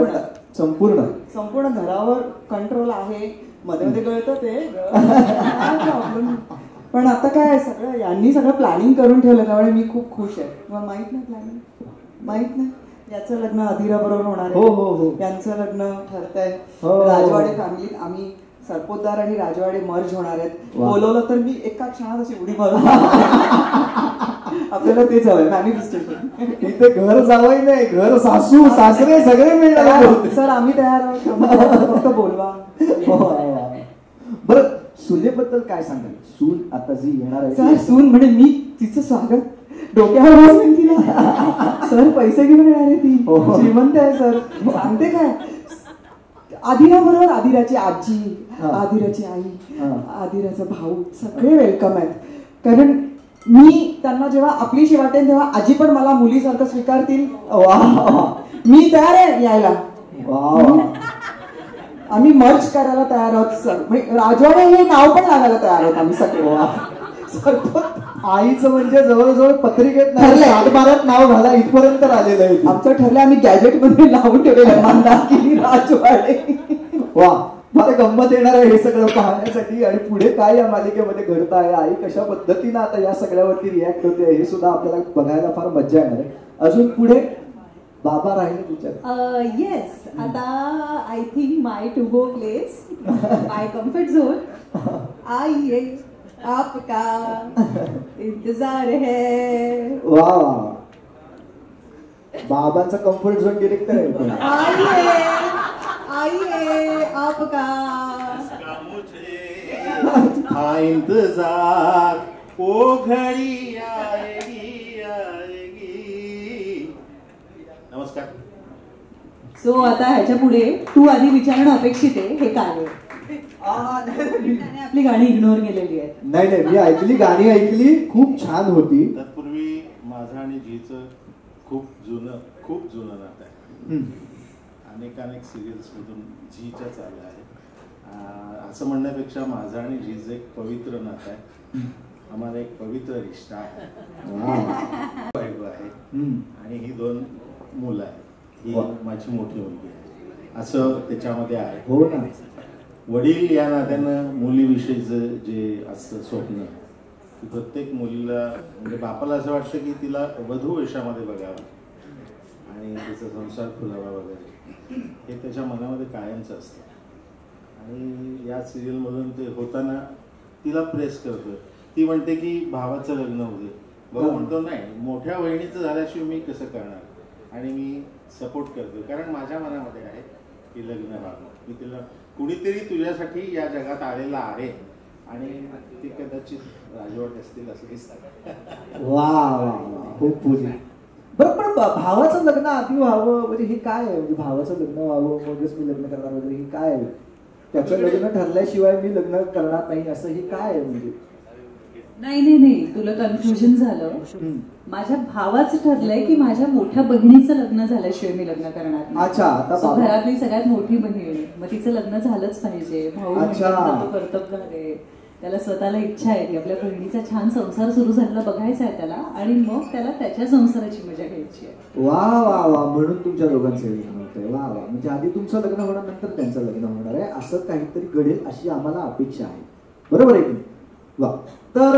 संपूर्ण घरावर कंट्रोल आहे. मध्ये मध्ये कळतं ते प्रॉब्लेम. पण आता काय सगळं यांनी सगळं प्लॅनिंग करून ठेवलं त्यामुळे मी खूप खुश आहे. तुम्हाला माहित नाही प्लॅनिंग? माहित नाही. याचं लग्न अधीरा बरोबर होणार आहे. हो. यांचं लग्न ठरतंय. हो. राजवाडे फॅमिलीत आम्ही सरपोतदार आणि राजवाडे मर्ज होणार आहेत. बोलवलं तर मी एका क्षणात अशी उडी मारून आपल्याला तेच हवंय मॅनिफेस्टेशन. इथे घर जावई नाही, घर सासू सासरे सगळे मिळणार. सर आम्ही तयार आहोत, फक्त बोलवा. बरं, सुनेबद्दल काय सांगाल? सून आता जी येणार आहे. सर सून म्हणजे मी तिचं स्वागत डोक्यावर बसवेन तिला. सर पैसे घेऊन येणार आहे ती. श्रीमंत आहे सर. सांगते काय, आदिरा बरोबर आदिराची आजी, आदिराची आई, आदिराचा भाऊ सगळे वेलकम आहेत. कारण मी त्यांना जेव्हा आपलीशी वाटेल तेव्हा आजी पण मला मुलीसारखं स्वीकारतील. मी तयार आहे यायला. आम्ही मर्ज करायला तयार आहोत सर. राजवाडे हे नाव पण लागायला तयार आहोत आम्ही सगळे. आईचं म्हणजे जवळजवळ पत्रिकेत भारत नाव घाला इथपर्यंत आलेलं आहे. आमचं ठरलं आम्ही गॅजेट मध्ये लावून ठेवलेलं मंदाकिनी राजवाडे. वा, मला गंमत येणार आहे हे सगळं पाहण्यासाठी. आणि पुढे काय या मालिकेमध्ये घडत आहे, आई कशा पद्धतीनं आता या सगळ्यावरती रिॲक्ट होते हे सुद्धा आपल्याला बघायला फार मजा येणार आहे. अजून पुढे बाबा राहिले तुझ्या? येस, आता I think my to go place, my comfort zone. आइए आपका इंतजार है. वा, बाबांचा कम्फर्ट झोन डिरेक्टर आहे. आइए आपका इंतजार ओ घड़ी आएगी आएगी. नमस्कार. सो आता ह्याच्या पुढे तू आधी विचारणं अपेक्षित आहे हे काय आहे. आपली गाणी इग्नोर केलेली आहे. नाही, मी ऐकली, गाणी ऐकली, खूप छान होती. तत्पूर्वी माझं आणि जीचं खूप जुनं नातं आहे. अनेक सिरियल्स मधून जीच्या चाललं आहे. असं म्हणण्यापेक्षा माझं आणि जीचं एक पवित्र नातं आहे. आम्हाला एक पवित्र रिश्ता आहे. बायको आहे आणि ही 2 मुलं आहेत. ही माझी मोठी मुलगी आहे. असं त्याच्यामध्ये आहे. हो ना. वडील या नात्यानं मुलीविषयीचं जे असतं स्वप्न, की प्रत्येक मुलीला म्हणजे बापाला असं वाटतं की तिला वधू वेशामध्ये बघावं आणि तिचा संसार फुलावा वगैरे, हे त्याच्या मनामध्ये कायमचं असतं. आणि या सिरियलमधून ते होताना तिला प्रेस करतोय. ती म्हणते की भावाचं लग्न होऊ दे. भाऊ म्हणतो नाही, मोठ्या बहिणीचं झाल्याशिवाय मी कसं करणार. आणि मी सपोर्ट करतो कारण माझ्या मनामध्ये आहे की लग्न व्हावं. मी तिला कुणीतरी तुझ्यासाठी या जगात आलेला आहे आणि ते कदाचित राजवाडे असतील असं दिसतं. वा, खूप पूजी. बरं, पण भावाचं लग्न आधी व्हावं म्हणजे हे काय आहे? म्हणजे भावाचं लग्न व्हावं मगच मी लग्न करणार वगैरे हे काय आहे? त्याचं लग्न ठरल्याशिवाय मी लग्न करणार नाही असं हे काय आहे? म्हणजे नाही, तुला कन्फ्युजन झालं. माझ्या भावाचं ठरलंय की माझ्या मोठ्या बहिणीचं लग्न झाल्याशिवाय मी लग्न करणार नाही. अच्छा, आता घरातली सगळ्यात मोठी बहीण, मग तिचं लग्न झालंच पाहिजे. भाऊ कर्तव्य आहे, त्याला स्वतःला इच्छा आहे की आपल्या बहिणीचा छान संसार सुरू झालेला बघायचा आहे त्याला आणि मग त्याला त्याच्या संसाराची मजा घ्यायची आहे. वा, म्हणून तुमच्या दोघांचं लग्न होतंय. वा, म्हणजे आधी तुमचं लग्न होणार नंतर त्यांचं लग्न होणार आहे असं काहीतरी घडेल अशी आम्हाला अपेक्षा आहे. बरोबर आहे की? वा. तर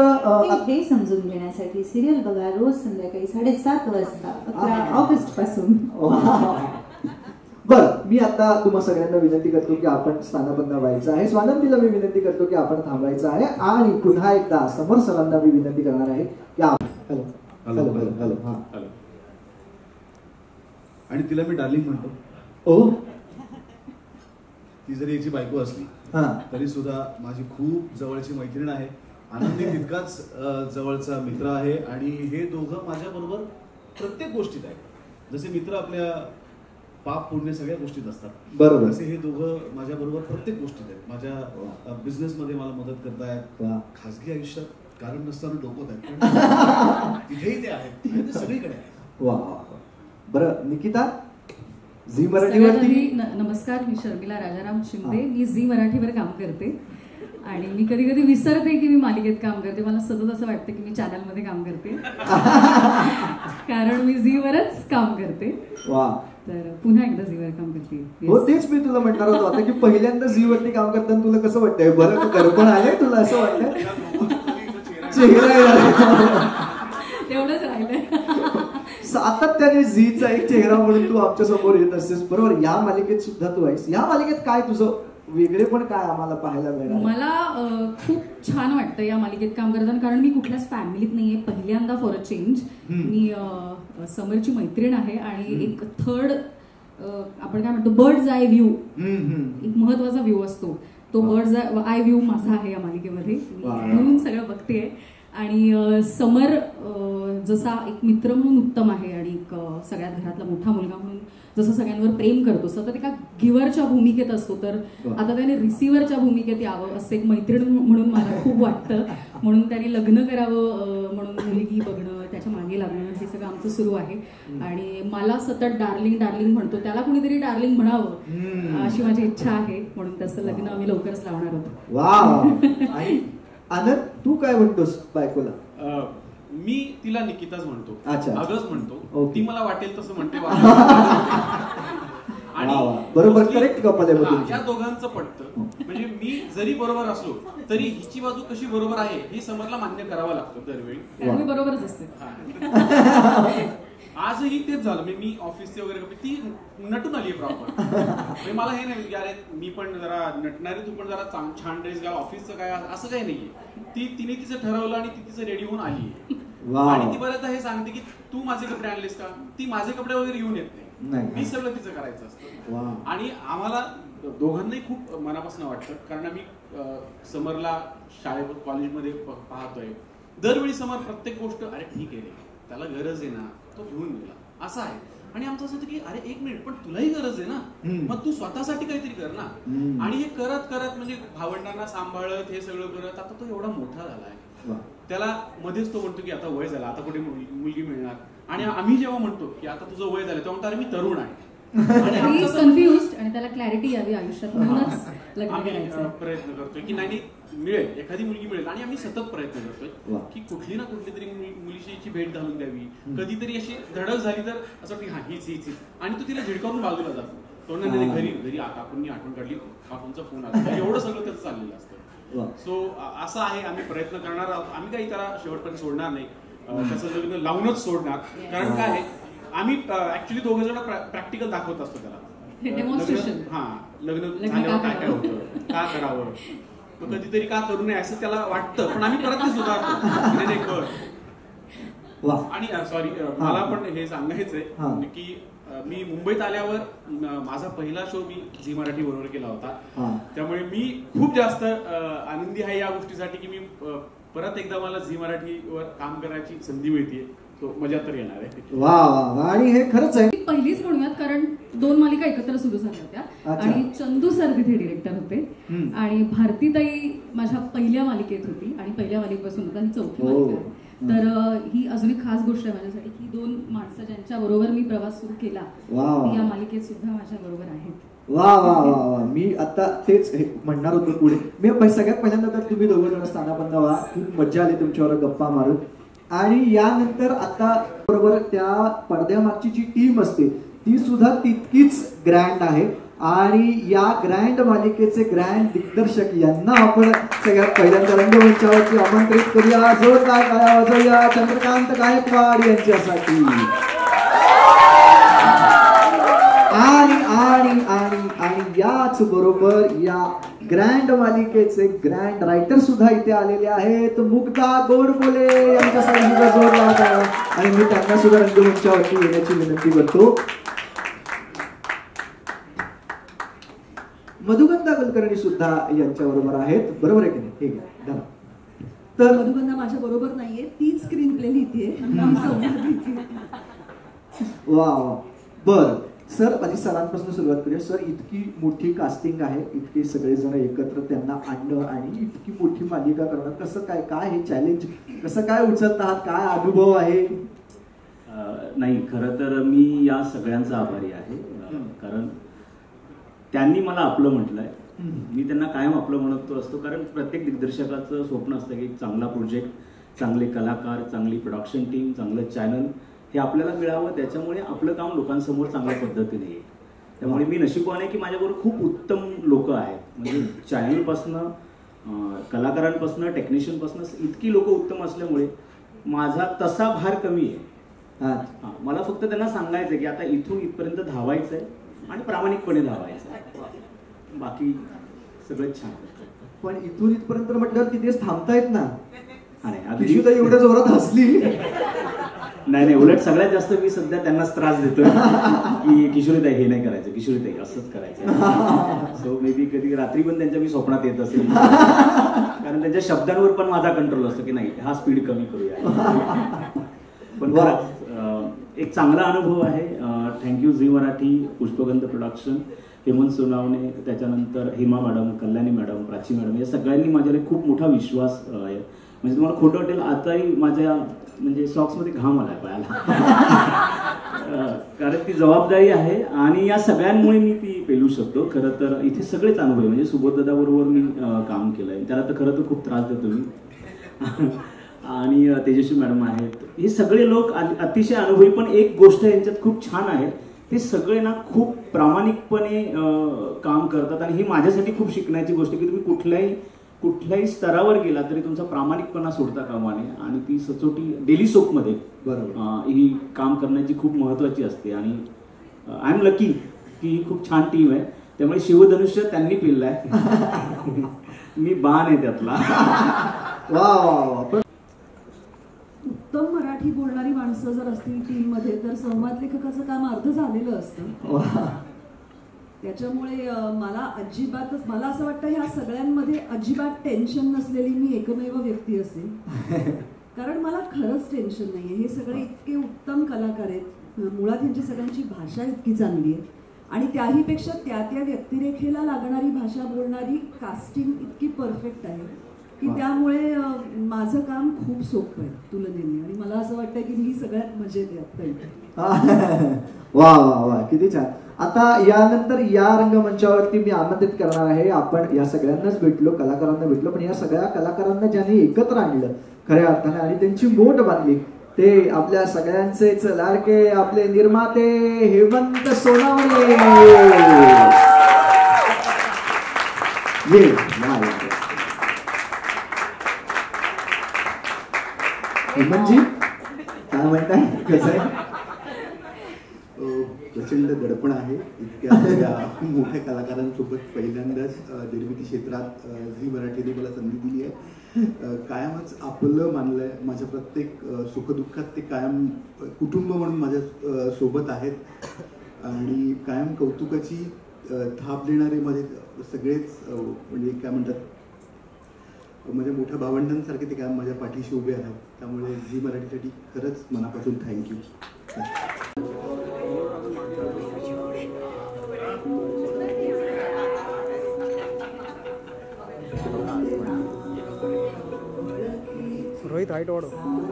हे समजून घेण्यासाठी सिरियल बघा रोज संध्याकाळी 7:30 वाजता 11 ऑगस्ट पासून. बरं, मी आता तुम्हा सगळ्यांना विनंती करतो की आपण स्थानापन्न व्हायचं आहे. स्वानंदीला मी विनंती करतो की आपण थांबायचं आहे आणि पुन्हा एकदा समोर सरांना मी विनंती करणार आहे की हॅलो. आणि तिला मी डार्लिंग म्हणतो. ती जरी याची बायको असली तरी सुद्धा माझी खूप जवळची मैत्रीण आहे. आनंदी तितकाच जवळचा मित्र आहे आणि हे दोघं माझ्या बरोबर प्रत्येक गोष्टीत आहेत. जसे मित्र आपल्या पाप पुण्य सगळ्या गोष्टीत असतात, बरोबर, असे हे दोघं माझ्या बरोबर प्रत्येक गोष्टीत आहेत. माझ्या बिझनेस मध्ये मला मदत करतायत. खासगी आयुष्यात कारण नसताना डोकत आहेत, तिथेही ते आहेत, ते सगळीकडे आहेत. वा. बरं, निकिता, झी मराठीवरती. नमस्कार, मी शर्मिला राजाराम शिंदे. मी झी मराठीवर काम करते आणि मी कधी कधी विसरते की मी मालिकेत काम करते. मला सतत असं वाटतं की मी चॅनलमध्ये काम करते कारण मी झीवरच काम करते. वा. तर पुन्हा एकदा झीवर काम करते. हो तेच मी तुला म्हणणार होतो आता की पहिल्यांदा झीवरती काम करताना तुला कसं वाटतंय? बरं दर्पण आलंय तुला असं वाटतंय? चेहरा तेवढंच राहिलंय. सातत्याने झीचा एक चेहरा म्हणून तू आमच्या समोर येत असतेस. बरोबर. या मालिकेत सुद्धा तू आहेस. या मालिकेत काय तुझं वेगळे पण काय आम्हाला पाहायला मिळालं? मला खूप छान वाटतं या मालिकेत काम करताना कारण मी कुठल्याच फॅमिलीत नाहीये. पहिल्यांदा फॉर अ चेंज मी समरची मैत्रीण आहे आणि एक थर्ड आपण काय म्हणतो बर्ड्स आय व्ह्यू एक महत्वाचा व्ह्यू असतो. तो बर्ड्स आय व्ह्यू माझा आहे या मालिकेमध्ये. म्हणून सगळं बघतेय. आणि समर जसा एक मित्र म्हणून उत्तम आहे आणि एक सगळ्यात घरातला मोठा मुलगा म्हणून जसं सगळ्यांवर प्रेम करतो सतत एका गिव्हरच्या भूमिकेत असतो. तर आता त्याने रिसिव्हरच्या भूमिकेत यावं असं एक मैत्रीण म्हणून मला खूप वाटतं. म्हणून त्याने लग्न करावं म्हणून मुलगी बघणं त्याच्या मागे लागणं हे सगळं आमचं सुरू आहे. आणि मला सतत डार्लिंग डार्लिंग म्हणतो. त्याला कुणीतरी डार्लिंग म्हणावं अशी माझी इच्छा आहे. म्हणून त्याचं लग्न आम्ही लवकरच लावणार आहोत. वा. आनंद तू काय म्हणतोस बायकोला? मी तिला निकिताच म्हणतो. अगच म्हणतो. ती मला वाटेल तसं म्हणते. आणि बरोबर करेक्ट कपल आहे. या दोघांचं पटतं. म्हणजे मी जरी बरोबर असलो तरी हिची बाजू कशी बरोबर आहे हे समरला मान्य करावं लागतं दरवेळी. मी बरोबरच असते. आजही तेच झालं. मी ऑफिसचे वगैरे ती नटून आली प्रॉपर. मला हे नाही की अरे मी पण जरा नटणारे तू पण जरा छान ड्रेस घाल ऑफिसचं काय असं काही नाहीये. तिने तिचं ठरवलं आणि ती तिचं रेडी होऊन आली. आणि ती बऱ्याचदा हे सांगते की तू माझे कपडे आणलेस का. ती माझे कपडे वगैरे घेऊन येत नाही. मी सगळं तिचं करायचं असतं. आणि आम्हाला दोघांनाही खूप मनापासून वाटतं कारण आम्ही समरला शाळेत कॉलेजमध्ये पाहतोय दरवेळी समर प्रत्येक गोष्ट अरे ठीक आहे त्याला गरज आहे ना तो घेऊन गेला असं आहे. आणि आमचं असं होतं की अरे एक मिनिट पण तुलाही गरज आहे ना मग तू स्वतःसाठी काहीतरी कर ना. आणि हे करत करत म्हणजे भावंडांना सांभाळत हे सगळं करत आता तो एवढा मोठा झालाय. त्याला मध्येच तो म्हणतो की आता वय झाला आता कुठे मुलगी मिळणार. आणि आम्ही जेव्हा म्हणतो की आता तुझं वय झालं तेव्हा म्हणतो अरे मी तरुण आहे. कन्फ्युज्ड आणि त्याला क्लॅरिटी यावी आयुष्यात म्हणूनच लग्न करायचं प्रयत्न करतोय की नाही मिळेल एखादी मुलगी मिळेल. आणि आम्ही सतत प्रयत्न करतोय की कुठली ना कुठली तरी मुलीशी भेट घालून द्यावी. कधीतरी अशी धडक झाली तर असं की हा हीच हीच हीच आणि तू तिला झिडकावून बाजूला जातो. तो नाही घरी घरी काकूंनी आठवण काढली काकूंचा फोन आला एवढं सगळं त्याचं चाललेलं असतं. सो असं आहे आम्ही प्रयत्न करणार आहोत. आम्ही काही त्याला शेवटपर्यंत सोडणार नाही. त्याचं लग्न लावूनच सोडणार. कारण काय आहे आम्ही ऍक्च्युली दोघं जण प्रॅक्टिकल दाखवत असतो त्याला. लग्न झाल्यावर काय काय होतं का करावं कधीतरी का करू नये असं त्याला वाटतं पण आम्ही करत नाही सुद्धा. आणि सॉरी मला पण हे सांगायचंय की मी मुंबईत आल्यावर माझा पहिला शो मी झी मराठी बरोबर केला होता. त्यामुळे मी खूप जास्त आनंदी आहे या गोष्टीसाठी की मी परत एकदा मला झी मराठीवर काम करायची संधी मिळते. मजा तर येणार आहे. वा. आणि हे खरंच आहे पहिलीच म्हणूयात कारण 2 मालिका एकत्र सुरू झाल्या होत्या आणि चंदू सर तिथे डिरेक्टर होते आणि भारतीताई माझ्या पहिल्या मालिकेत होती आणि पहिल्या मालिकेपासून ही 4थी मालिका आहे. तर ही अजून एक खास गोष्ट आहे माझ्यासाठी की 2 माणसं ज्यांच्या बरोबर मी प्रवास सुरू केला या मालिकेत सुद्धा माझ्या बरोबर आहेत. वा वा वा वा. मी आता तेच म्हणणार होतो पुढे. मी सगळ्यात पहिल्यांदा तर तुम्ही दोघं जण स्थानापन्न व्हा. खूप मजा आली तुमच्यावर गप्पा मारून. आणि यानंतर आता बरोबर त्या पडद्यामागची जी टीम असते ती सुद्धा तितकीच ग्रँड आहे. आणि या ग्रँड मालिकेचे ग्रँड दिग्दर्शक यांना आपण सगळ्यात पहिल्यांदा रंगमंचावरती आमंत्रित करूया. जोरदार टाळ्या वाजवूया चंद्रकांत गायकवाड यांच्यासाठी. आणि आणि आणि आणि याच बरोबर या ग्रँड मालिकेचे ग्रँड रायटर सुद्धा इथे आलेले आहेत. मुग्धा गोडबोले यांच्यासाठी सुद्धा जोर लावत आहे आणि मी त्यांना सुद्धा रंगमंचावरती येण्याची विनंती करतो. मधुगंधा कुलकर्णी सुद्धा यांच्या बरोबर आहेत. बरोबर आहे की नाही? ठीक आहे. तर मधुगंधा माझ्या बरोबर नाहीये तीच स्क्रीन प्ले लिहिते. वा वा. बर सर माझी सरांपासून सुरुवात करूया. सर इतकी मोठी कास्टिंग आहे इतके सगळेजण एकत्र त्यांना आणणं आणि इतकी मोठी मालिका करणं कसं काय काय हे चॅलेंज कसं काय उचलत आहात काय अनुभव आहे? नाही खरं तर मी या सगळ्यांचा आभारी आहे कारण त्यांनी मला आपलं म्हटलंय मी त्यांना कायम आपलं म्हणतो असतो, कारण प्रत्येक दिग्दर्शकाचं स्वप्न असतं की चांगला प्रोजेक्ट, चांगले कलाकार, चांगली प्रोडक्शन टीम, चांगलं चॅनल हे आपल्याला मिळावं, त्याच्यामुळे आपलं काम लोकांसमोर चांगल्या पद्धतीने येईल. त्यामुळे मी नशीबवान आहे की माझ्याबरोबर खूप उत्तम लोक आहेत, म्हणजे चॅनलपासनं, कलाकारांपासनं, टेक्निशियनपासनं इतकी लोक उत्तम असल्यामुळे माझा तसा भार कमी आहे. मला फक्त त्यांना सांगायचं की आता इथून इथपर्यंत धावायचं आहे आणि प्रामाणिकपणे धावायचं आहे, बाकी सगळं छान. पण इथून इथपर्यंत म्हटल्यावर तिथेच थांबतायत ना. अगदी एवढ्या जोरात हसली. नाही, उलट सगळ्यात जास्त मी सध्या त्यांनाच त्रास देतोय की किशोरीताई हे नाही करायचं, किशोरीताई असंच करायचं. सो मे बी कधी रात्री पण त्यांच्या मी स्वप्नात येत असेल, कारण त्यांच्या शब्दांवर पण माझा कंट्रोल असतो की नाही हा स्पीड कमी करूया. पण एक चांगला अनुभव आहे. थँक्यू झी मराठी, पुष्पगंध प्रोडक्शन, हेमंत सोनावणे, त्याच्यानंतर Hema madam, Kalyani madam, Prachi madam, या सगळ्यांनी माझ्यावर खूप मोठा विश्वास आहे. म्हणजे तुम्हाला खोटं वाटेल, आताही माझ्या म्हणजे सॉक्समध्ये घाम आलाय पायाला, कारण ती जबाबदारी आहे आणि या सगळ्यांमुळे मी ती पेलू शकतो. खरं तर इथे सगळेच अनुभव, म्हणजे सुबोधदादाबरोबर मी काम केलंय, त्याला तर खरं तर खूप त्रास देतो मी, आणि तेजस्वी मॅडम आहेत, हे सगळे लोक अतिशय अनुभवी. पण एक गोष्ट यांच्यात खूप छान आहे, ते सगळे ना खूप प्रामाणिकपणे काम करतात आणि ही माझ्यासाठी खूप शिकण्याची गोष्ट की तुम्ही कुठल्याही स्तरावर गेला तरी तुमचा प्रामाणिकपणा सोडता कामा नये, आणि ती सचोटी डेली सोपमध्ये ही काम करण्याची खूप महत्वाची असते. आणि आय एम लकी की ही खूप छान टीम आहे, त्यामुळे शिवधनुष्य त्यांनी पेललाय, मी बाण आहे त्यातला. उत्तम मराठी बोलणारी माणसं जर असतील टीम मध्ये तर संवाद लेखकाचं काम अर्ध झालेलं असतं. त्याच्यामुळे मला असं वाटतं ह्या सगळ्यांमध्ये अजिबात टेन्शन नसलेली मी एकमेव व्यक्ती असेल, कारण मला खरंच टेन्शन नाहीये. हे सगळे इतके उत्तम कलाकार आहेत, मुळात यांची सगळ्यांची भाषा इतकी चांगली आहे आणि त्याहीपेक्षा त्या व्यक्तिरेखेला लागणारी भाषा बोलणारी कास्टिंग इतकी परफेक्ट आहे की त्यामुळे माझं काम खूप सोपं आहे तुलनेने, आणि मला असं वाटतं की मी सगळ्यात मजेत आहे आता. वा वा वा, किती छान. आता यानंतर या रंगमंचावरती मी आमंत्रित करणार आहे, आपण या सगळ्यांनाच भेटलो, कलाकारांना भेटलो, पण या सगळ्या कलाकारांना ज्यांनी एकत्र आणलं खऱ्या अर्थाने आणि त्यांची मोठ बांधली, ते आपल्या सगळ्यांचेच लाडके आपले निर्माते हेमंत सोनावणे. हेमंतजी काय म्हणताय, कसं आहे? प्रचंड दडपण आहे, इतक्या मोठ्या कलाकारांसोबत पहिल्यांदाच निर्मिती क्षेत्रात झी मराठीने मला संधी दिली आहे. कायमच आपलं मानलंय, माझ्या प्रत्येक सुखदुःखात ते कायम कुटुंब म्हणून माझ्या सोबत आहेत आणि कायम कौतुकाची थाप देणारे माझे सगळेच म्हणजे काय म्हणतात माझ्या मोठ्या भावंडांसारखे ते कायम माझ्या पाठीशी उभे आहेत. त्यामुळे झी मराठीसाठी खरंच मनापासून थँक्यू.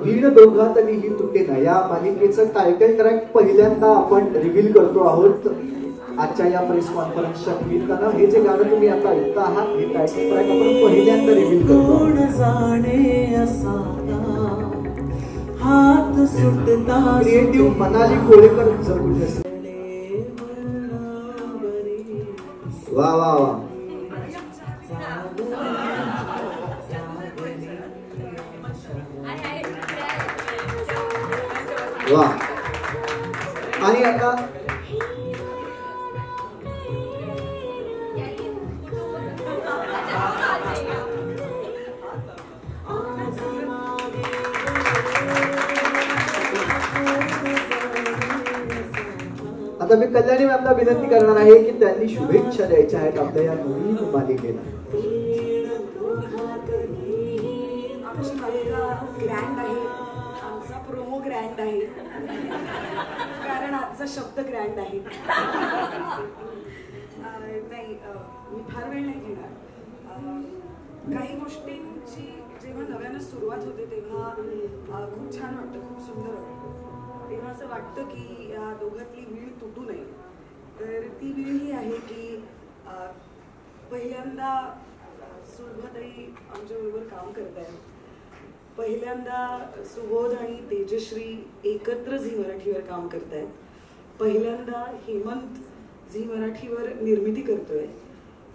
हीण दोघातली ही तुटेना या मालिकेचं टायटल ट्रॅक पहिल्यांदा आपण रिव्हील करतो आहोत आजच्या या प्रेस कॉन्फरन्सच्या निमित्तानं. हे जे गाणं तुम्ही आता ऐकता आहात हे टायटल ट्रॅक आपण पहिल्यांदा रिव्हील करतो. क्रिएटिव्ह मनाली कोळेकर जर वा वा वा. वा. आणि आता मी कल्याणी मॅमला विनंती करणार आहे की त्यांनी शुभेच्छा द्यायच्या आहेत आपल्या या नवीन मालिकेला. आमची मालिका ग्रँड आहे, आमचा प्रोमो ग्रँड आहे, कारण आजचा शब्द ग्रँड आहे. नाही, मी फार वेळ नाही घेणार. काही गोष्टींची जेव्हा नव्यानं सुरुवात होते तेव्हा खूप छान वाटतं, खूप सुंदर वाटतं. तेव्हा असं वाटतं की या दोघातली वीळ तुटू नये. तर ती वीळ ही आहे की पहिल्यांदा सुलभाताई आमच्याबरोबर काम करत आहेत. पहिल्यांदा सुबोध आणि तेजश्री एकत्र झी मराठीवर काम करत आहेत. पहिल्यांदा हेमंत झी मराठीवर निर्मिती करतोय.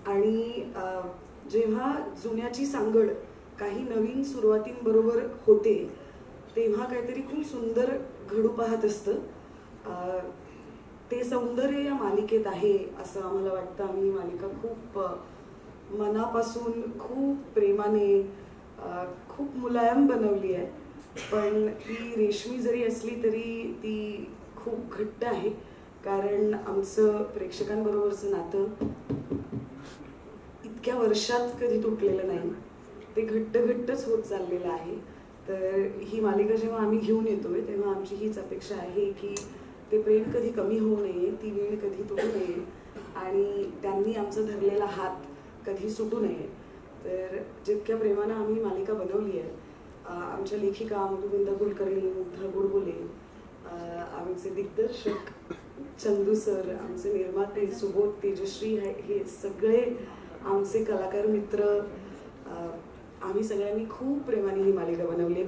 आणि जेव्हा जुन्याची सांगड काही नवीन सुरुवातींबरोबर होते तेव्हा काहीतरी खूप सुंदर घडू पाहत असतं. ते सौंदर्य या मालिकेत आहे असं आम्हाला वाटतं. आम्ही ही मालिका खूप मनापासून खूप प्रेमाने खूप मुलायम बनवली आहे. पण ती रेशमी जरी असली तरी ती खूप घट्ट आहे. कारण आमचं प्रेक्षकांबरोबरचं नातं इतक्या वर्षात कधी तुटलेलं नाही. ते घट्टच होत चाललेलं आहे. तर ही मालिका जेव्हा आम्ही घेऊन येतोय तेव्हा आमची हीच अपेक्षा आहे की ते प्रेम कधी कमी होऊ नये, ती वेळ कधी तुटू नये आणि त्यांनी आमचा धरलेला हात कधी सुटू नये. तर जितक्या प्रेमानं आम्ही मालिका बनवली आहे, आमच्या लेखिका मधुविंदा कुलकर्णी, मुग्धा गुडगुले, आमचे दिग्दर्शक चंदू सर, आमचे निर्माते सुबोध, तेजश्री, हे सगळे आमचे कलाकार मित्र, आम्ही सगळ्यांनी खूप प्रेमाने ही मालिका बनवली आहे.